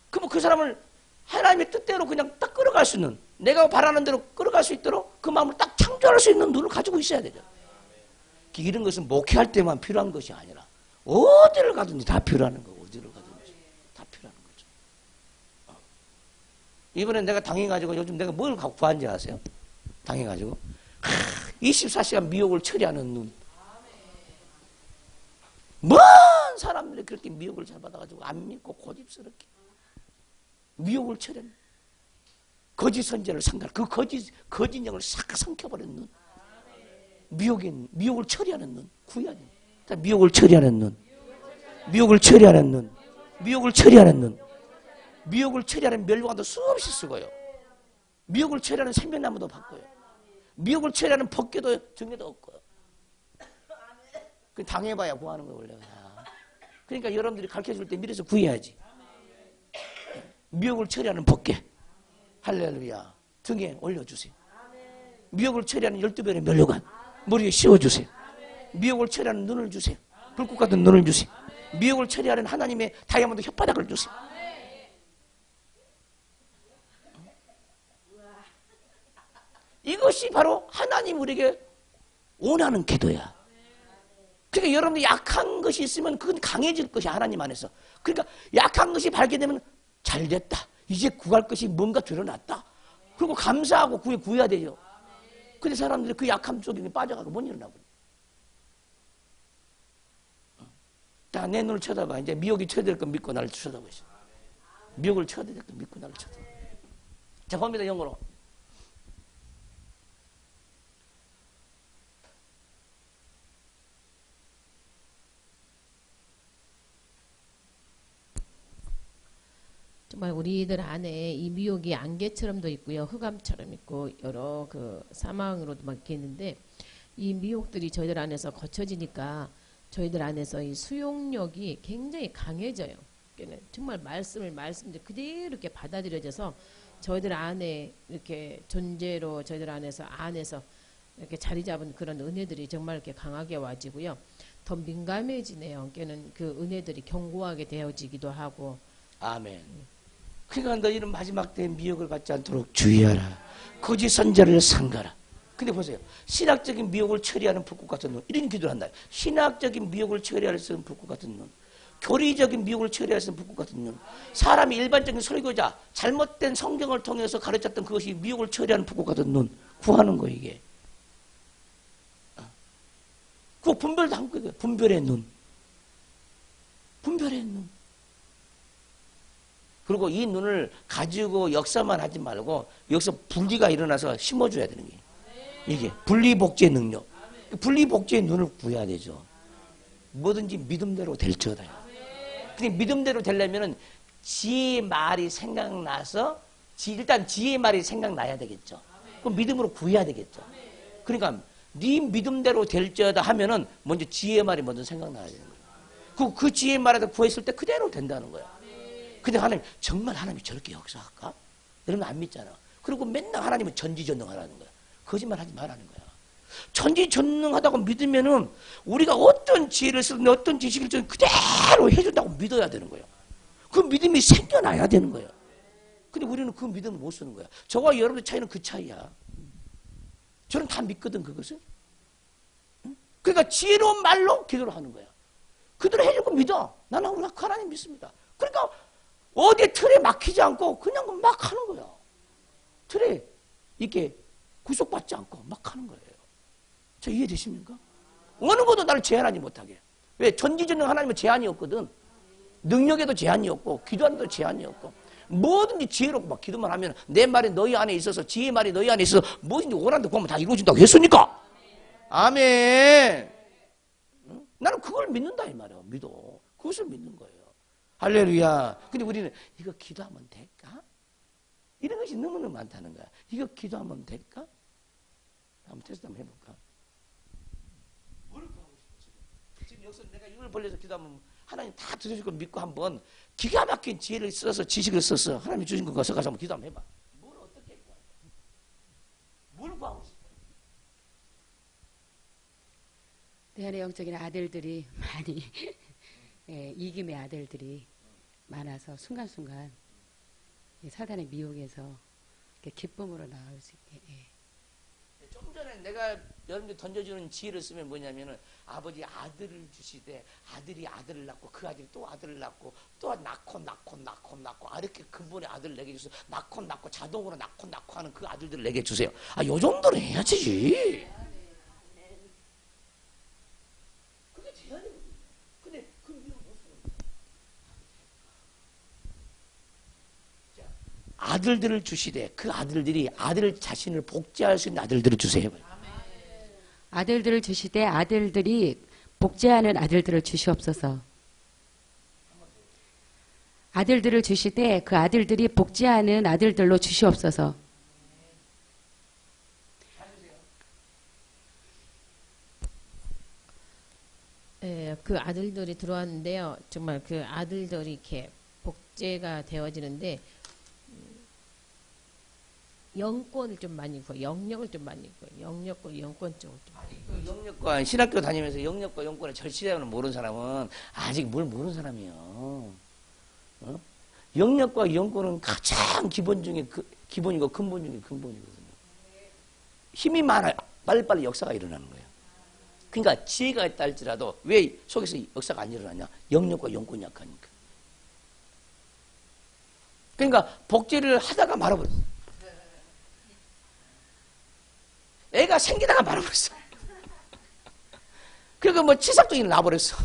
그럼 그 사람을 하나님의 뜻대로 그냥 딱 끌어갈 수 있는, 내가 바라는 대로 끌어갈 수 있도록 그 마음을 딱 창조할 수 있는 눈을 가지고 있어야 되죠. 이런 것은 목회할 때만 필요한 것이 아니라 어디를 가든지 다 필요하는 거고, 어디를 가든지 다 필요한 거죠. 이번에 내가 당해가지고 요즘 내가 뭘 갖고 구한지 아세요? 당해가지고 24시간 미혹을 처리하는 눈. 먼 사람들이 그렇게 미혹을 잘 받아가지고 안 믿고 고집스럽게 미혹을 처리하는, 거짓 선제를 상갈, 그 거짓 영을 싹 삼켜버리는 눈. 미혹을 처리하는 눈 구해야 돼. 미혹을 처리하는 눈, 미혹을 처리하는 눈, 미혹을 처리하는 눈, 미혹을 처리하는 멸류관도 수없이 쓰고요. 미혹을 처리하는 생명나무도 바꿔요. 미혹을 처리하는 법궤도 정례도 없고요. 그 당해봐야 구하는 거예요 원래. 그러니까 여러분들이 가르쳐줄 때 미리서 구해야지. 미혹을 처리하는 법궤. 할렐루야. 등에 올려주세요. 미혹을 처리하는 12별의 면류관 머리에 씌워주세요. 미혹을 처리하는 눈을 주세요. 불꽃 같은 눈을 주세요. 미혹을 처리하는 하나님의 다이아몬드 혓바닥을 주세요. 이것이 바로 하나님 우리에게 원하는 기도야. 그러니까 여러분들 약한 것이 있으면 그건 강해질 것이 하나님 안에서. 그러니까 약한 것이 발견되면 잘 됐다. 이제 구할 것이 뭔가 드러났다. 그리고 감사하고 구해야 되죠. 근데 사람들이 그 약함 속에 빠져가고 못 일어나고. 자, 내 눈을 쳐다봐. 이제 미혹이 쳐들 거 믿고 나를 쳐다보시오. 미혹을 쳐들 거 믿고 나를 쳐다봐. 자, 봅니다, 영어로. 정말 우리들 안에 이 미혹이 안개처럼도 있고요, 흑암처럼 있고 여러 그 사망으로도 막 있는데 이 미혹들이 저희들 안에서 거쳐지니까 저희들 안에서 이 수용력이 굉장히 강해져요. 그러니까 정말 말씀들 그대로 이렇게 받아들여져서 저희들 안에 이렇게 존재로 저희들 안에서 이렇게 자리 잡은 그런 은혜들이 정말 이렇게 강하게 와지고요, 더 민감해지네요. 그러니까 그 은혜들이 견고하게 되어지기도 하고. 아멘. 그러니까 너희는 마지막 때에 미혹을 받지 않도록 주의하라. 거짓 선자를 삼가라. 근데 보세요. 신학적인 미혹을 처리하는 불꽃 같은 눈. 이런 기도를 한다. 신학적인 미혹을 처리할 수 있는 불꽃 같은 눈. 교리적인 미혹을 처리할 수 있는 불꽃 같은 눈. 사람이 일반적인 설교자, 잘못된 성경을 통해서 가르쳤던 그것이 미혹을 처리하는 불꽃 같은 눈. 구하는 거 이게. 그 분별도 한 거예요. 분별의 눈. 분별의 눈. 그리고 이 눈을 가지고 역사만 하지 말고 여기서 분리가 일어나서 심어줘야 되는 게 이게 분리복제의 능력. 분리복제의 눈을 구해야 되죠. 뭐든지 믿음대로 될지어다. 근데 믿음대로 되려면은 지혜의 말이 생각나서 일단 지혜의 말이 생각나야 되겠죠. 그럼 믿음으로 구해야 되겠죠. 그러니까 네 믿음대로 될지어다 하면은 먼저 지혜의 말이 먼저 생각나야 되는 거예요. 그 지혜의 말에다 구했을 때 그대로 된다는 거예요. 근데 하나님, 정말 하나님이 저렇게 역사할까? 여러분 안 믿잖아. 그리고 맨날 하나님은 전지전능하라는 거야. 거짓말 하지 말라는 거야. 전지전능하다고 믿으면은 우리가 어떤 지혜를 쓰든 어떤 지식을 쓰든 그대로 해준다고 믿어야 되는 거예요. 그 믿음이 생겨나야 되는 거예요. 근데 우리는 그 믿음을 못 쓰는 거야. 저와 여러분의 차이는 그 차이야. 저는 다 믿거든, 그것을. 그러니까 지혜로운 말로 기도를 하는 거야. 그대로 해주고 믿어. 나는 우리가 하나님 믿습니다. 그러니까 어디 틀에 막히지 않고 그냥 막 하는 거야. 틀에 이렇게 구속받지 않고 막 하는 거예요. 저 이해되십니까? 어느 것도 나를 제한하지 못하게. 왜? 전지전능 하나님은 제한이 없거든. 능력에도 제한이 없고 기도하는데도 제한이 없고 뭐든지 지혜롭고 막 기도만 하면 내 말이 너희 안에 있어서 지혜의 말이 너희 안에 있어서 뭐든지 원하는 데 구하면 다 이루어진다고 했으니까. 아멘. 응? 나는 그걸 믿는다 이 말이야. 믿어. 그것을 믿는 거예요. 할렐루야. 근데 우리는 이거 기도하면 될까? 이런 것이 너무너무 많다는 거야. 이거 기도하면 될까? 한번 테스트 한번 해볼까? 뭘 구하고 싶어 지금 여기서 내가 입을 벌려서 기도하면 하나님 다 들어줄 걸 믿고 한번 기가 막힌 지혜를 써서 지식을 써서 하나님이 주신 거 가서 한번 기도 한번 해봐. 뭘 어떻게 구할까? 뭘 구하고 싶어? 내 안에 영적인 아들들이 많이 예, 이김의 아들들이 많아서 순간순간 사단의 미혹에서 기쁨으로 나올 수 있게. 예. 좀 전에 내가 여러분들 던져주는 지혜를 쓰면 뭐냐면은 아버지 아들을 주시되 아들이 아들을 낳고 그 아들이 또 아들을 낳고 또 낳고 이렇게 근본의 아들을 내게 주세요. 낳고 자동으로 낳고 하는 그 아들들을 내게 주세요. 아, 요 정도는 해야지. 그게 제한이거든요. 근데 그 미혹을 못 쓰는 거야. 아들들을 주시되 그 아들들이 아들 자신을 복제할 수 있는 아들들을 주세요. 아들들을 주시되 아들들이 복제하는 아들들을 주시옵소서. 아들들을 주시되 그 아들들이 복제하는 아들들로 주시옵소서. 예, 그 아들들이 들어왔는데요. 정말 그 아들들이 이렇게 복제가 되어지는데 영권을 좀 많이 구해. 영역을 좀 많이 구해. 영역과 영권 쪽을 좀. 그 영역과 신학교 다니면서 영역과 영권의 절실함을 모르는 사람은 아직 뭘 모르는 사람이에요. 어? 영역과 영권은 가장 기본 중에 기본이고 근본 중에 근본이거든요. 힘이 많아요. 빨리빨리 역사가 일어나는 거예요. 그러니까 지혜가 있다 할지라도 왜 속에서 역사가 안 일어나냐? 영역과 영권이 약하니까. 그러니까 복제를 하다가 말아버렸어. 애가 생기다가 말아버렸어. 그러니까 뭐 치사증이 나버렸어.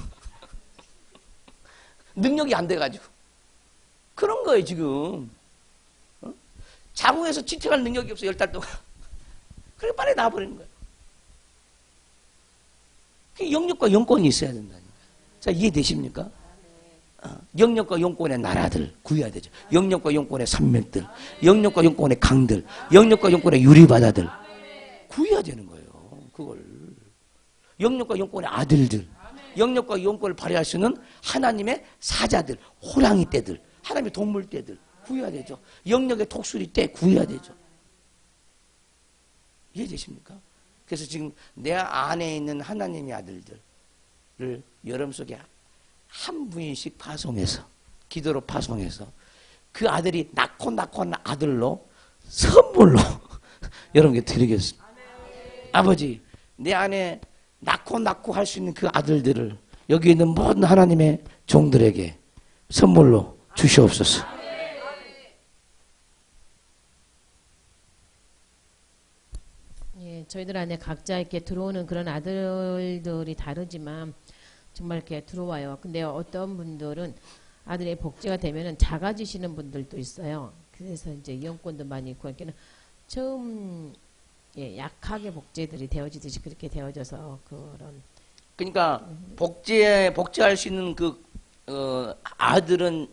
능력이 안 돼가지고. 그런 거예요, 지금. 어? 자궁에서 지탱할 능력이 없어, 10달 동안. 그래, 빨리 나와버리는 거예요. 영역과 영권이 있어야 된다니까. 자, 이해되십니까? 영역과 영권의 나라들 구해야 되죠. 영역과 영권의 산맥들, 영역과 영권의 강들, 영역과 영권의 유리바다들 구해야 되는 거예요. 그걸. 영역과 영권의 아들들, 영역과 영권을 발휘할 수 있는 하나님의 사자들, 호랑이 떼들, 하나님의 동물 떼들 구해야 되죠. 영역의 독수리 떼 구해야 되죠. 이해되십니까? 그래서 지금 내 안에 있는 하나님의 아들들을 여러분 속에 한 분씩 파송해서, 기도로 파송해서 그 아들이 낳고 아들로 선물로 여러분께 드리겠습니다. 아버지, 내 안에 낳고 할 수 있는 그 아들들을 여기 있는 모든 하나님의 종들에게 선물로 주시옵소서. 예, 저희들 안에 각자 이렇게 들어오는 그런 아들들이 다르지만 정말 이렇게 들어와요. 근데 어떤 분들은 아들의 복제가 되면은 작아지시는 분들도 있어요. 그래서 이제 영권도 많이 있고, 그러니까 처음 예, 약하게 복제들이 되어지듯이 그렇게 되어져서 그런. 그러니까 복제할 수 있는 그 아들은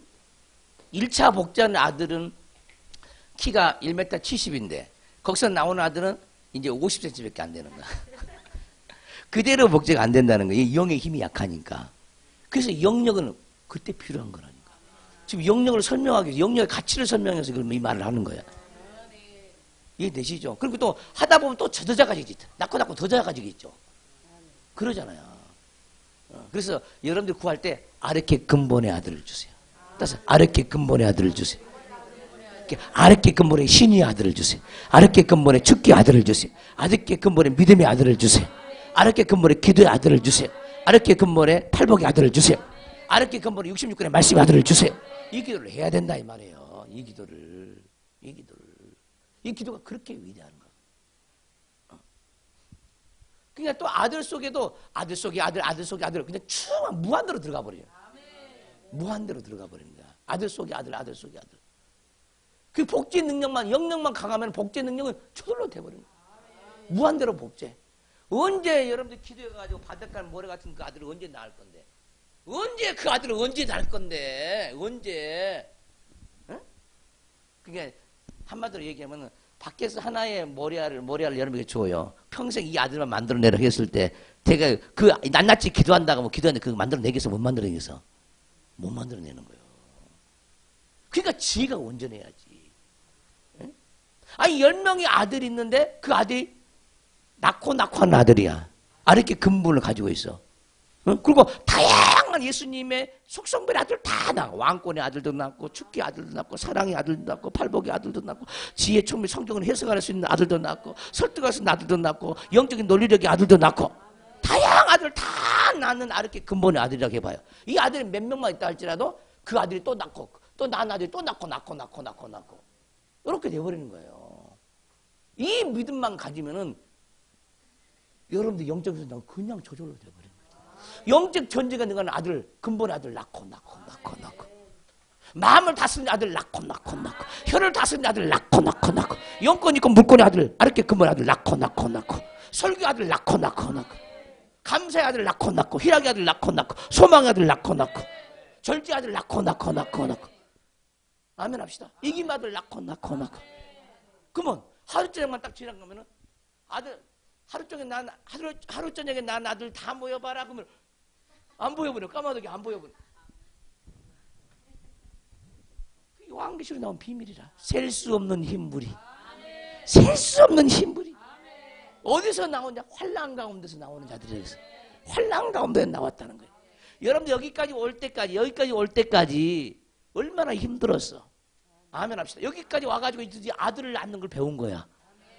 1차 복제한 아들은 키가 1m 70인데 거기서 나오는 아들은 이제 50cm밖에 안 되는 거야. 그대로 복제가 안 된다는 거예요. 영의 힘이 약하니까. 그래서 영역은 그때 필요한 거라니까. 지금 영역을 설명하기 위해서 영역의 가치를 설명해서 이 말을 하는 거야. 이해되시죠? 그리고 또 하다 보면 또 더 작아지겠죠. 낳고 더 작아지겠죠. 그러잖아요. 그래서 여러분들 구할 때 아르케 근본의 아들을 주세요. 따라서 아르케 근본의 아들을 주세요. 아르케 근본의 신의 아들을 주세요. 아르케 근본의 축기 아들을 주세요. 아르케 근본의 믿음의 아들을 주세요. 아르케 근본의 기도의 아들을 주세요. 아르케 근본의 팔복의 아들을 주세요. 아르케 근본의 66권의 말씀의 아들을 주세요. 이 기도를 해야 된다 이 말이에요. 이 기도가 그렇게 위대한 거야. 그러니까 또 아들 속에도 아들 속에 아들 그냥 쭉 무한대로 들어가 버려요. 무한대로 들어가 버리는 거야. 아들 속에 아들. 그 복제 능력만, 영역만 강하면 복제 능력은 저절로 돼버리는 거야. 무한대로 복제. 언제 여러분들 기도해가지고 바닷가 모래 같은 그 아들을 언제 낳을 건데? 언제 그 아들을 언제 낳을 건데? 언제? 응? 그게 한마디로 얘기하면 밖에서 하나의 모래알을 여러분에게 줘요. 평생 이 아들만 만들어내라 했을 때 제가 그 낱낱이 기도한다고 기도하는데 그거 만들어내겠어? 못 만들어내겠어? 못 만들어내는 거예요. 그러니까 지혜가 온전해야지. 응? 아니 10명의 아들이 있는데 그 아들이 낳고 한 아들이야. 아르케 근본을 가지고 있어. 응? 그리고 다양한 예수님의 속성별의 아들 다 낳아. 왕권의 아들도 낳고 축기 아들도 낳고 사랑의 아들도 낳고 팔복의 아들도 낳고 지혜 총미 성경을 해석할 수 있는 아들도 낳고 설득할 수 있는 아들도 낳고 영적인 논리력의 아들도 낳고 다양한 아들 다 낳는 아르케 근본의 아들이라고 해봐요. 이 아들이 몇 명만 있다 할지라도 그 아들이 또 낳고 또 낳은 아들이 또 낳고 이렇게 돼버리는 거예요. 이 믿음만 가지면은 여러분들 영적 전쟁은 그냥 저절로 돼버립니다. 영적 전쟁가 능한 아들, 근본의 아들 낳고. 마음을 다스리는 아들 낳고. 혀를 다스리는 아들 낳고. 영권 있고 물권의 아들, 아르케 근본의 아들 낳고. 설교 아들 낳고. 감사의 아들 낳고. 희락의 아들 낳고. 소망의 아들 낳고. 절제 아들 낳고. 아멘 합시다. 이김 아들 낳고. 그러면 하루 저녁만 딱 지나가면은 아들, 하루 저녁에 난 아들 다 모여봐라. 그러면 안 보여버려. 까마득이 안 보여버려. 그게 요한계시로 나온 비밀이라. 셀 수 없는 힘물이 셀 수 없는 힘들이. 어디서 나오냐? 환난 가운데서 나오는 자들이 있어. 환난 가운데 나왔다는 거예요. 여러분들 여기까지 올 때까지 얼마나 힘들었어. 아멘 합시다. 여기까지 와가지고 이제 아들을 낳는 걸 배운 거야.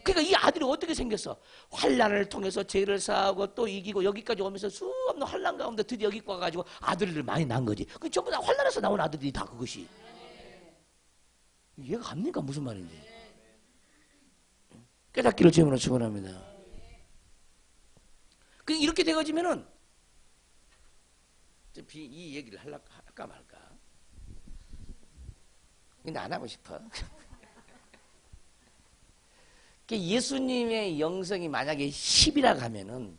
그러니까 이 아들이 어떻게 생겼어? 환난을 통해서 죄를 사하고 또 이기고 여기까지 오면서 수없는 환난 가운데 드디어 여기 와가지고 아들을 많이 낳은 거지. 그 전부 다 환난에서 나온 아들이 다 그것이. 이해가 갑니까? 무슨 말인지. 깨닫기를 주님으로 축원합니다. 그 이렇게 되어지면은 이 얘기를 할까 말까. 근데 안 하고 싶어. 예수님의 영성이 만약에 10이라 하면은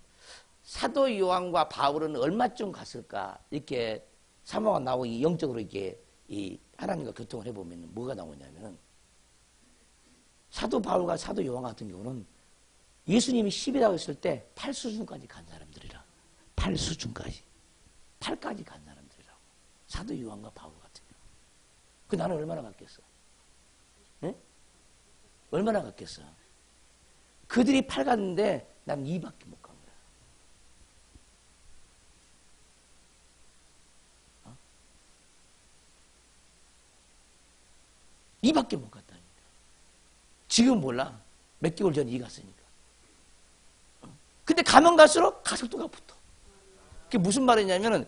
사도 요한과 바울은 얼마쯤 갔을까? 이렇게 사모가 나오고 영적으로 이렇게 이 하나님과 교통을 해보면 뭐가 나오냐면은 사도 바울과 사도 요한 같은 경우는 예수님이 10이라고 했을 때 8수준까지 간 사람들이라. 8수준까지. 8까지 간 사람들이라고. 사도 요한과 바울 같은 경우. 그 나는 얼마나 갔겠어? 네? 얼마나 갔겠어? 그들이 8 갔는데 난 2밖에 못 간 거야. 2밖에 못 갔다니까. 지금 몰라. 몇 개월 전에 2 갔으니까. 근데 가면 갈수록 가속도가 붙어. 그게 무슨 말이냐면은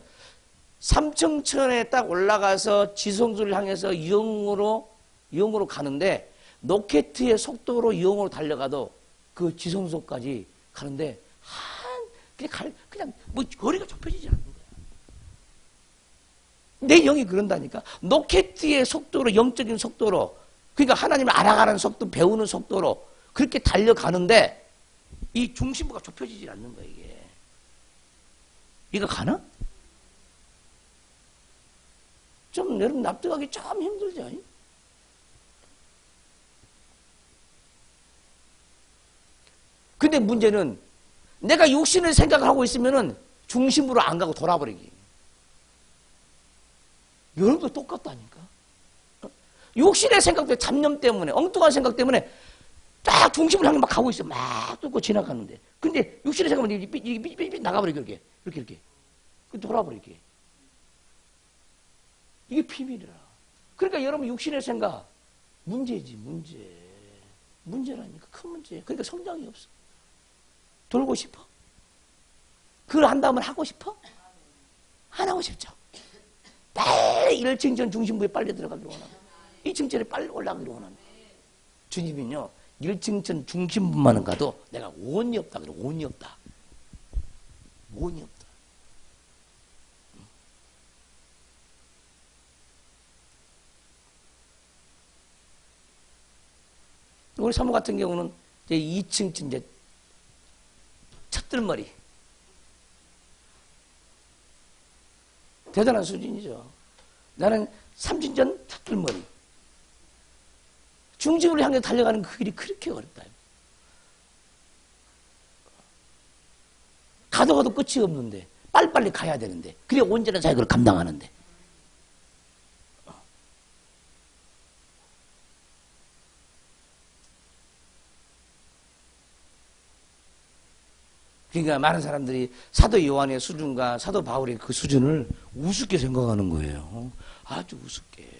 삼청천에 딱 올라가서 지성소를 향해서 영으로 가는데 로켓의 속도로 영으로 달려가도 그 지성소까지 가는데 그냥 뭐 거리가 좁혀지지 않는 거야. 내 영이 그런다니까. 로켓의 속도로, 영적인 속도로, 그러니까 하나님을 알아가는 속도, 배우는 속도로 그렇게 달려가는데 이 중심부가 좁혀지지 않는 거야, 이게. 이거 가나? 좀 여러분 납득하기 좀 힘들죠? 근데 문제는 내가 육신을 생각하고 있으면은 중심으로 안 가고 돌아버리기. 여러분도 똑같다니까. 육신의 생각 때문에, 잡념 때문에, 엉뚱한 생각 때문에 딱 중심을 향해 막 가고 있어. 막 뚫고 지나가는데. 근데 육신의 생각은 삐삐삐삐 나가버리게, 이렇게. 돌아버리게. 이게 비밀이라. 그러니까 여러분 육신의 생각, 문제지, 문제라니까. 큰 문제. 그러니까 성장이 없어. 돌고 싶어? 그걸 한다면 하고 싶어? 안 하고 싶죠. 빨리 1층전 중심부에 빨리 들어가기를 원합니다. 2층전에 빨리 올라가기를 원합니다. 주님은요, 1층전 중심부만은 가도 내가 원이 없다 그래. 원이 없다. 우리 사모 같은 경우는 이제 2층 이제 첫들머리. 대단한 수준이죠. 나는 3층전 첫들머리. 중심을 향해 달려가는 그 길이 그렇게 어렵다. 가도 끝이 없는데 빨리빨리 가야 되는데 그래 온전한 자격을 감당하는데 그러니까 많은 사람들이 사도 요한의 수준과 사도 바울의 그 수준을 우습게 생각하는 거예요. 아주 우습게.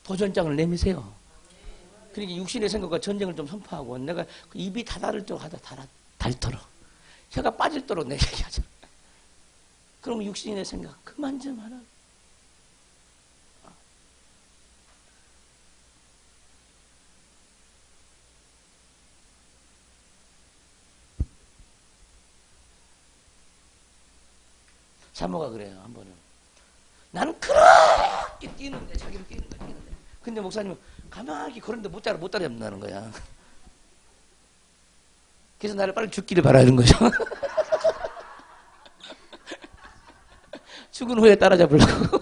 도전장을 내미세요. 그러니까 육신의 생각과 전쟁을 좀 선포하고 내가 입이 다 닳을 때 닳도록 혀가 빠질도록 내 얘기하자. 그러면 육신의 생각 그만 좀 하라. 사모가 그래요. 한 번은 나는 그렇게 뛰는데 자기는 뛰는 거야. 근데 목사님은 가만히 그런데 못 따라잡는다는 거야. 그래서 나를 빨리 죽기를 바라는 거죠. 죽은 후에 따라잡으려고.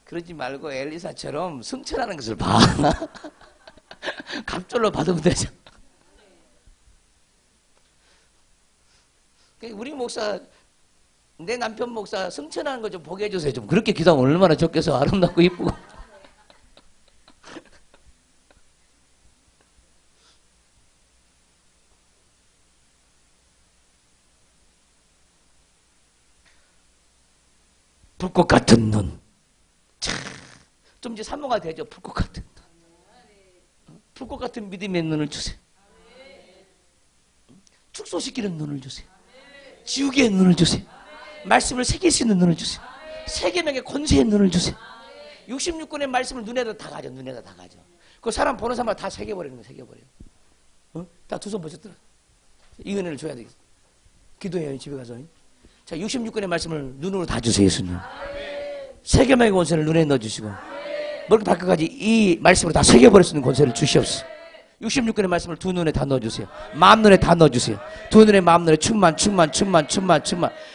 그러지 말고 엘리사처럼 승천하는 것을 봐. 갑절로 받으면 되죠. 우리 목사, 내 남편 목사 승천하는 거 좀 보게 해주세요. 좀 그렇게 기도하면 얼마나 좋겠어. 아름답고 이쁘고. 불꽃 같은 눈. 참, 좀 이제 산모가 되죠. 불꽃 같은 눈. 불꽃 같은 믿음의 눈을 주세요. 축소시키는 눈을 주세요. 지우개의 눈을 주세요. 말씀을 새길 수 있는 눈을 주세요. 세계명의 권세의 눈을 주세요. 66권의 말씀을 눈에다 다 가져. 눈에다 다 가져. 그 사람 보는 사람마다 다 새겨버리는 거야. 새겨버려. 다 두 손 보셨더라. 이 은혜를 줘야 되겠어. 기도해요. 집에 가서. 자, 66권의 말씀을 눈으로 다 주세요. 예수님. 세계명의 권세를 눈에 넣어주시고 머리 발끝까지 이 말씀으로 다 새겨버릴 수 있는 권세를 주시옵소서. 66권의 말씀을 두 눈에 다 넣어주세요. 마음 눈에 다 넣어주세요. 두 눈에 마음 눈에 충만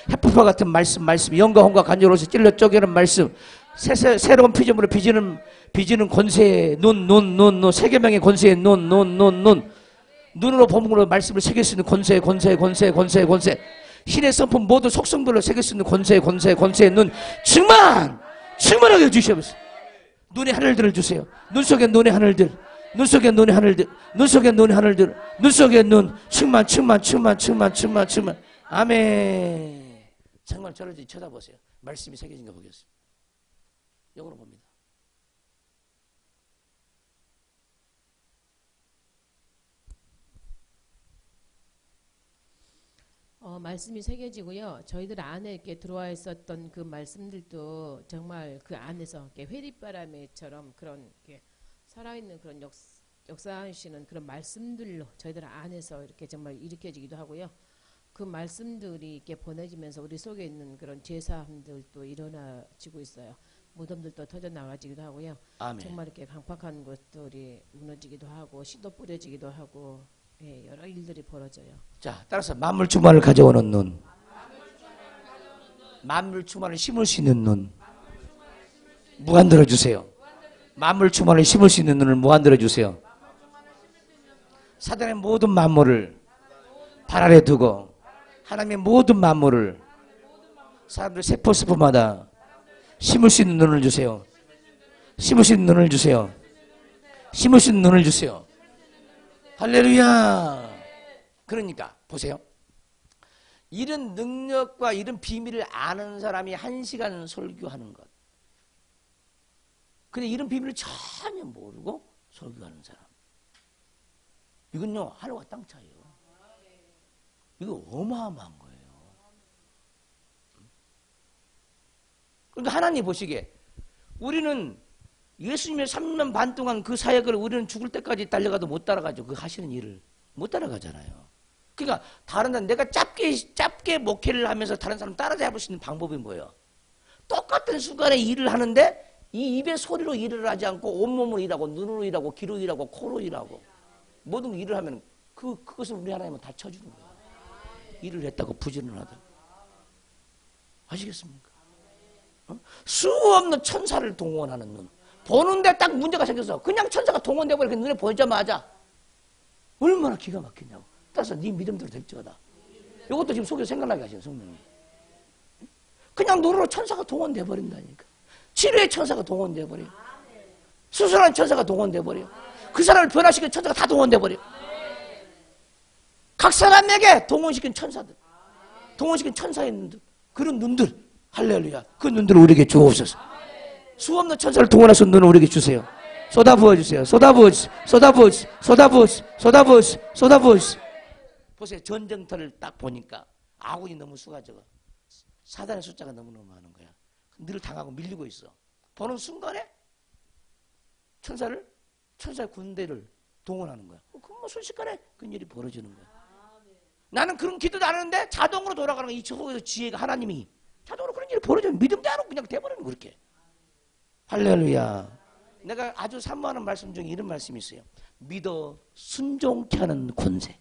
햇불파 같은 말씀 영과 혼과 간절로서 찔러 쪼개는 말씀 새로운 피조물을 빚는 권세의 눈 세계명의 권세의 눈 눈으로 보문으로 말씀을 새길 수 있는 권세 신의 성품 모든 속성들로 새길 수 있는 권세의 눈 충만하게 주시옵소서. 눈의 하늘들을 주세요. 눈 속에 눈의 하늘들 눈 속에 눈의 하늘들 눈 속에 눈 충만 아멘. 정말 저를 쳐다보세요. 말씀이 새겨진 거 보겠습니다. 영으로 봅니다. 말씀이 새겨지고요. 저희들 안에 이렇게 들어와 있었던 그 말씀들도 정말 그 안에서 이렇게 회립바람처럼 그런 이렇게 살아있는 그런 역사하시는 그런 말씀들로 저희들 안에서 이렇게 정말 일으켜지기도 하고요. 그 말씀들이 이렇게 보내지면서 우리 속에 있는 그런 제사함들도 일어나지고 있어요. 무덤들도 터져 나가지기도 하고요. 아멘. 정말 이렇게 강팍한 것들이 무너지기도 하고 씨도 뿌려지기도 하고 예, 여러 일들이 벌어져요. 자, 따라서 만물 충만을 가져오는 눈, 만물 충만을 심을 수 있는 눈 무한들어 주세요. 만물 충만을 심을 수 있는 눈을 무한들어 주세요. 사단의 모든 만물을 발 아래 두고 하나님의 모든 만물을 사람들 세포마다 심을 수 있는 눈을 주세요. 심을 수 있는 눈을 주세요. 심을 수 있는 눈을 주세요. 할렐루야. 그러니까 보세요. 이런 능력과 이런 비밀을 아는 사람이 1시간 설교하는 것. 근데 이런 비밀을 전혀 모르고 설교하는 사람. 이건요, 하늘과 땅 차이에요. 이거 어마어마한 거예요. 그러니까 하나님 보시기에 우리는 예수님의 3년 반 동안 그 사역을 우리는 죽을 때까지 달려가도 못 따라가죠. 그 하시는 일을 못 따라가잖아요. 그러니까 다른 데 내가 짧게 목회를 하면서 다른 사람 따라잡을 수 있는 방법이 뭐예요? 똑같은 순간에 일을 하는데 이 입의 소리로 일을 하지 않고 온몸으로 일하고 눈으로 일하고 귀로 일하고 코로 일하고 모든 일을 하면 그것을 우리 하나님은 다 쳐주는 거예요. 일을 했다고 부지런을 하다고. 아시겠습니까? 수 없는 천사를 동원하는 눈. 보는데 딱 문제가 생겨서 그냥 천사가 동원되고 눈에 보이자마자 얼마나 기가 막히냐고. 따라서 네 믿음대로 될지어다. 이것도 지금 속에 생각나게 하시는 성령님. 그냥 눈으로 천사가 동원돼 버린다니까. 치료의 천사가 동원돼 버려. 수술하는 천사가 동원돼 버려. 그 사람을 변화시키는 천사가 다 동원돼 버려. 각 사람에게 동원시킨 천사들, 동원시킨 천사의 눈들, 그런 눈들, 할렐루야. 그 눈들을 우리에게 주옵소서. 수 없는 천사를 동원해서 눈을 우리에게 주세요. 쏟아부어 주세요. 쏟아부어 주세요. 쏟아부어 주세요. 쏟아부어 주세요. 쏟아부어 주세요. 쏟아부어 주세요. 보세요. 전쟁터를 딱 보니까 아군이 너무 수가 적어. 사단의 숫자가 너무너무 많은 거야. 늘 당하고 밀리고 있어. 보는 순간에 천사의 군대를 동원하는 거야. 그럼 순식간에 그 일이 벌어지는 거야. 나는 그런 기도도 안 하는데 자동으로 돌아가는 거야. 이 속에서 지혜가 하나님이 자동으로 그런 일이 벌어져요. 믿음도 안 하고 그냥 돼버리는 거 그렇게. 할렐루야. 내가 아주 사모하는 말씀 중에 이런 말씀이 있어요. 믿어 순종케 하는 권세.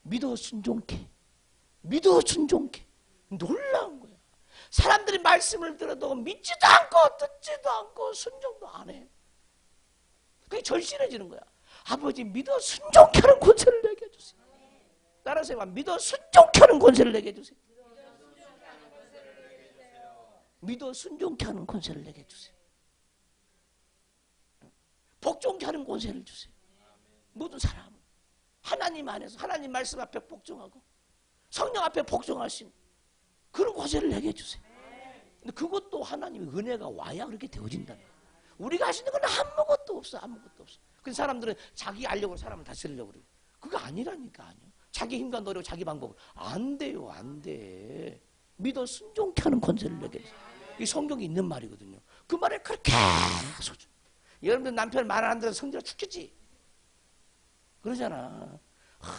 믿어 순종케. 믿어 순종케. 놀라운 거야. 사람들이 말씀을 들어도 믿지도 않고 듣지도 않고 순종도 안 해. 그게 절실해지는 거야. 아버지 믿어 순종케 하는 권세를 내게 해주세요. 따라서 믿어 순종케 하는 권세를 내게 해주세요. 믿어 순종케 하는 권세를 내게 해주세요. 복종케 하는 권세를 주세요. 모든 사람은 하나님 안에서 하나님 말씀 앞에 복종하고 성령 앞에 복종할 수 있는 그런 권세를 내게 해주세요. 근데 그것도 하나님의 은혜가 와야 그렇게 되어진다는 거예요. 우리가 할 수 있는 건 아무것도 없어. 아무것도 없어. 그 사람들은 자기 알려고 사람을 다스리려고 그래요. 그거 아니라니까. 아니요. 자기 힘과 노력, 자기 방법 안 돼요. 안 돼. 믿어 순종케 하는 권세를 내게 해주세요. 이 성경에 있는 말이거든요. 그 말에 그렇게 소중. 여러분들 남편 말 안 들어서 성질나 죽겠지? 그러잖아.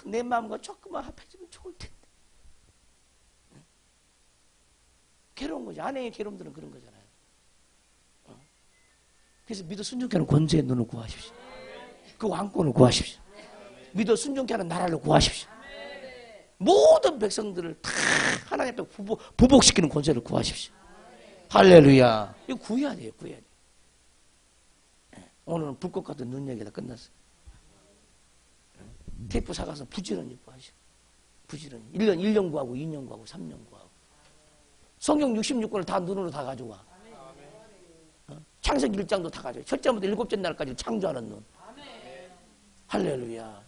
내 마음과 조금만 합해지면 좋을 텐데. 괴로운 거지. 아내의 괴로움들은 그런 거잖아요. 그래서 믿어 순종케 하는 권세의 눈을 구하십시오. 그 왕권을 구하십시오. 믿어 순종케 하는 나라를 구하십시오. 모든 백성들을 다 하나님 앞에 부복시키는 권세를 구하십시오. 할렐루야. 이거 구해야 돼요. 구해야 돼요. 오늘은 불꽃 같은 눈 얘기가 끝났어요. 테이프 사가서 부지런히 구하시오. 부지런히. 1년 구하고 2년 구하고 3년 구하고. 성경 66권을 다 눈으로 다 가져와. 창세기 1장도 다 가져와. 첫째부터 7째 날까지 창조하는 눈. 할렐루야.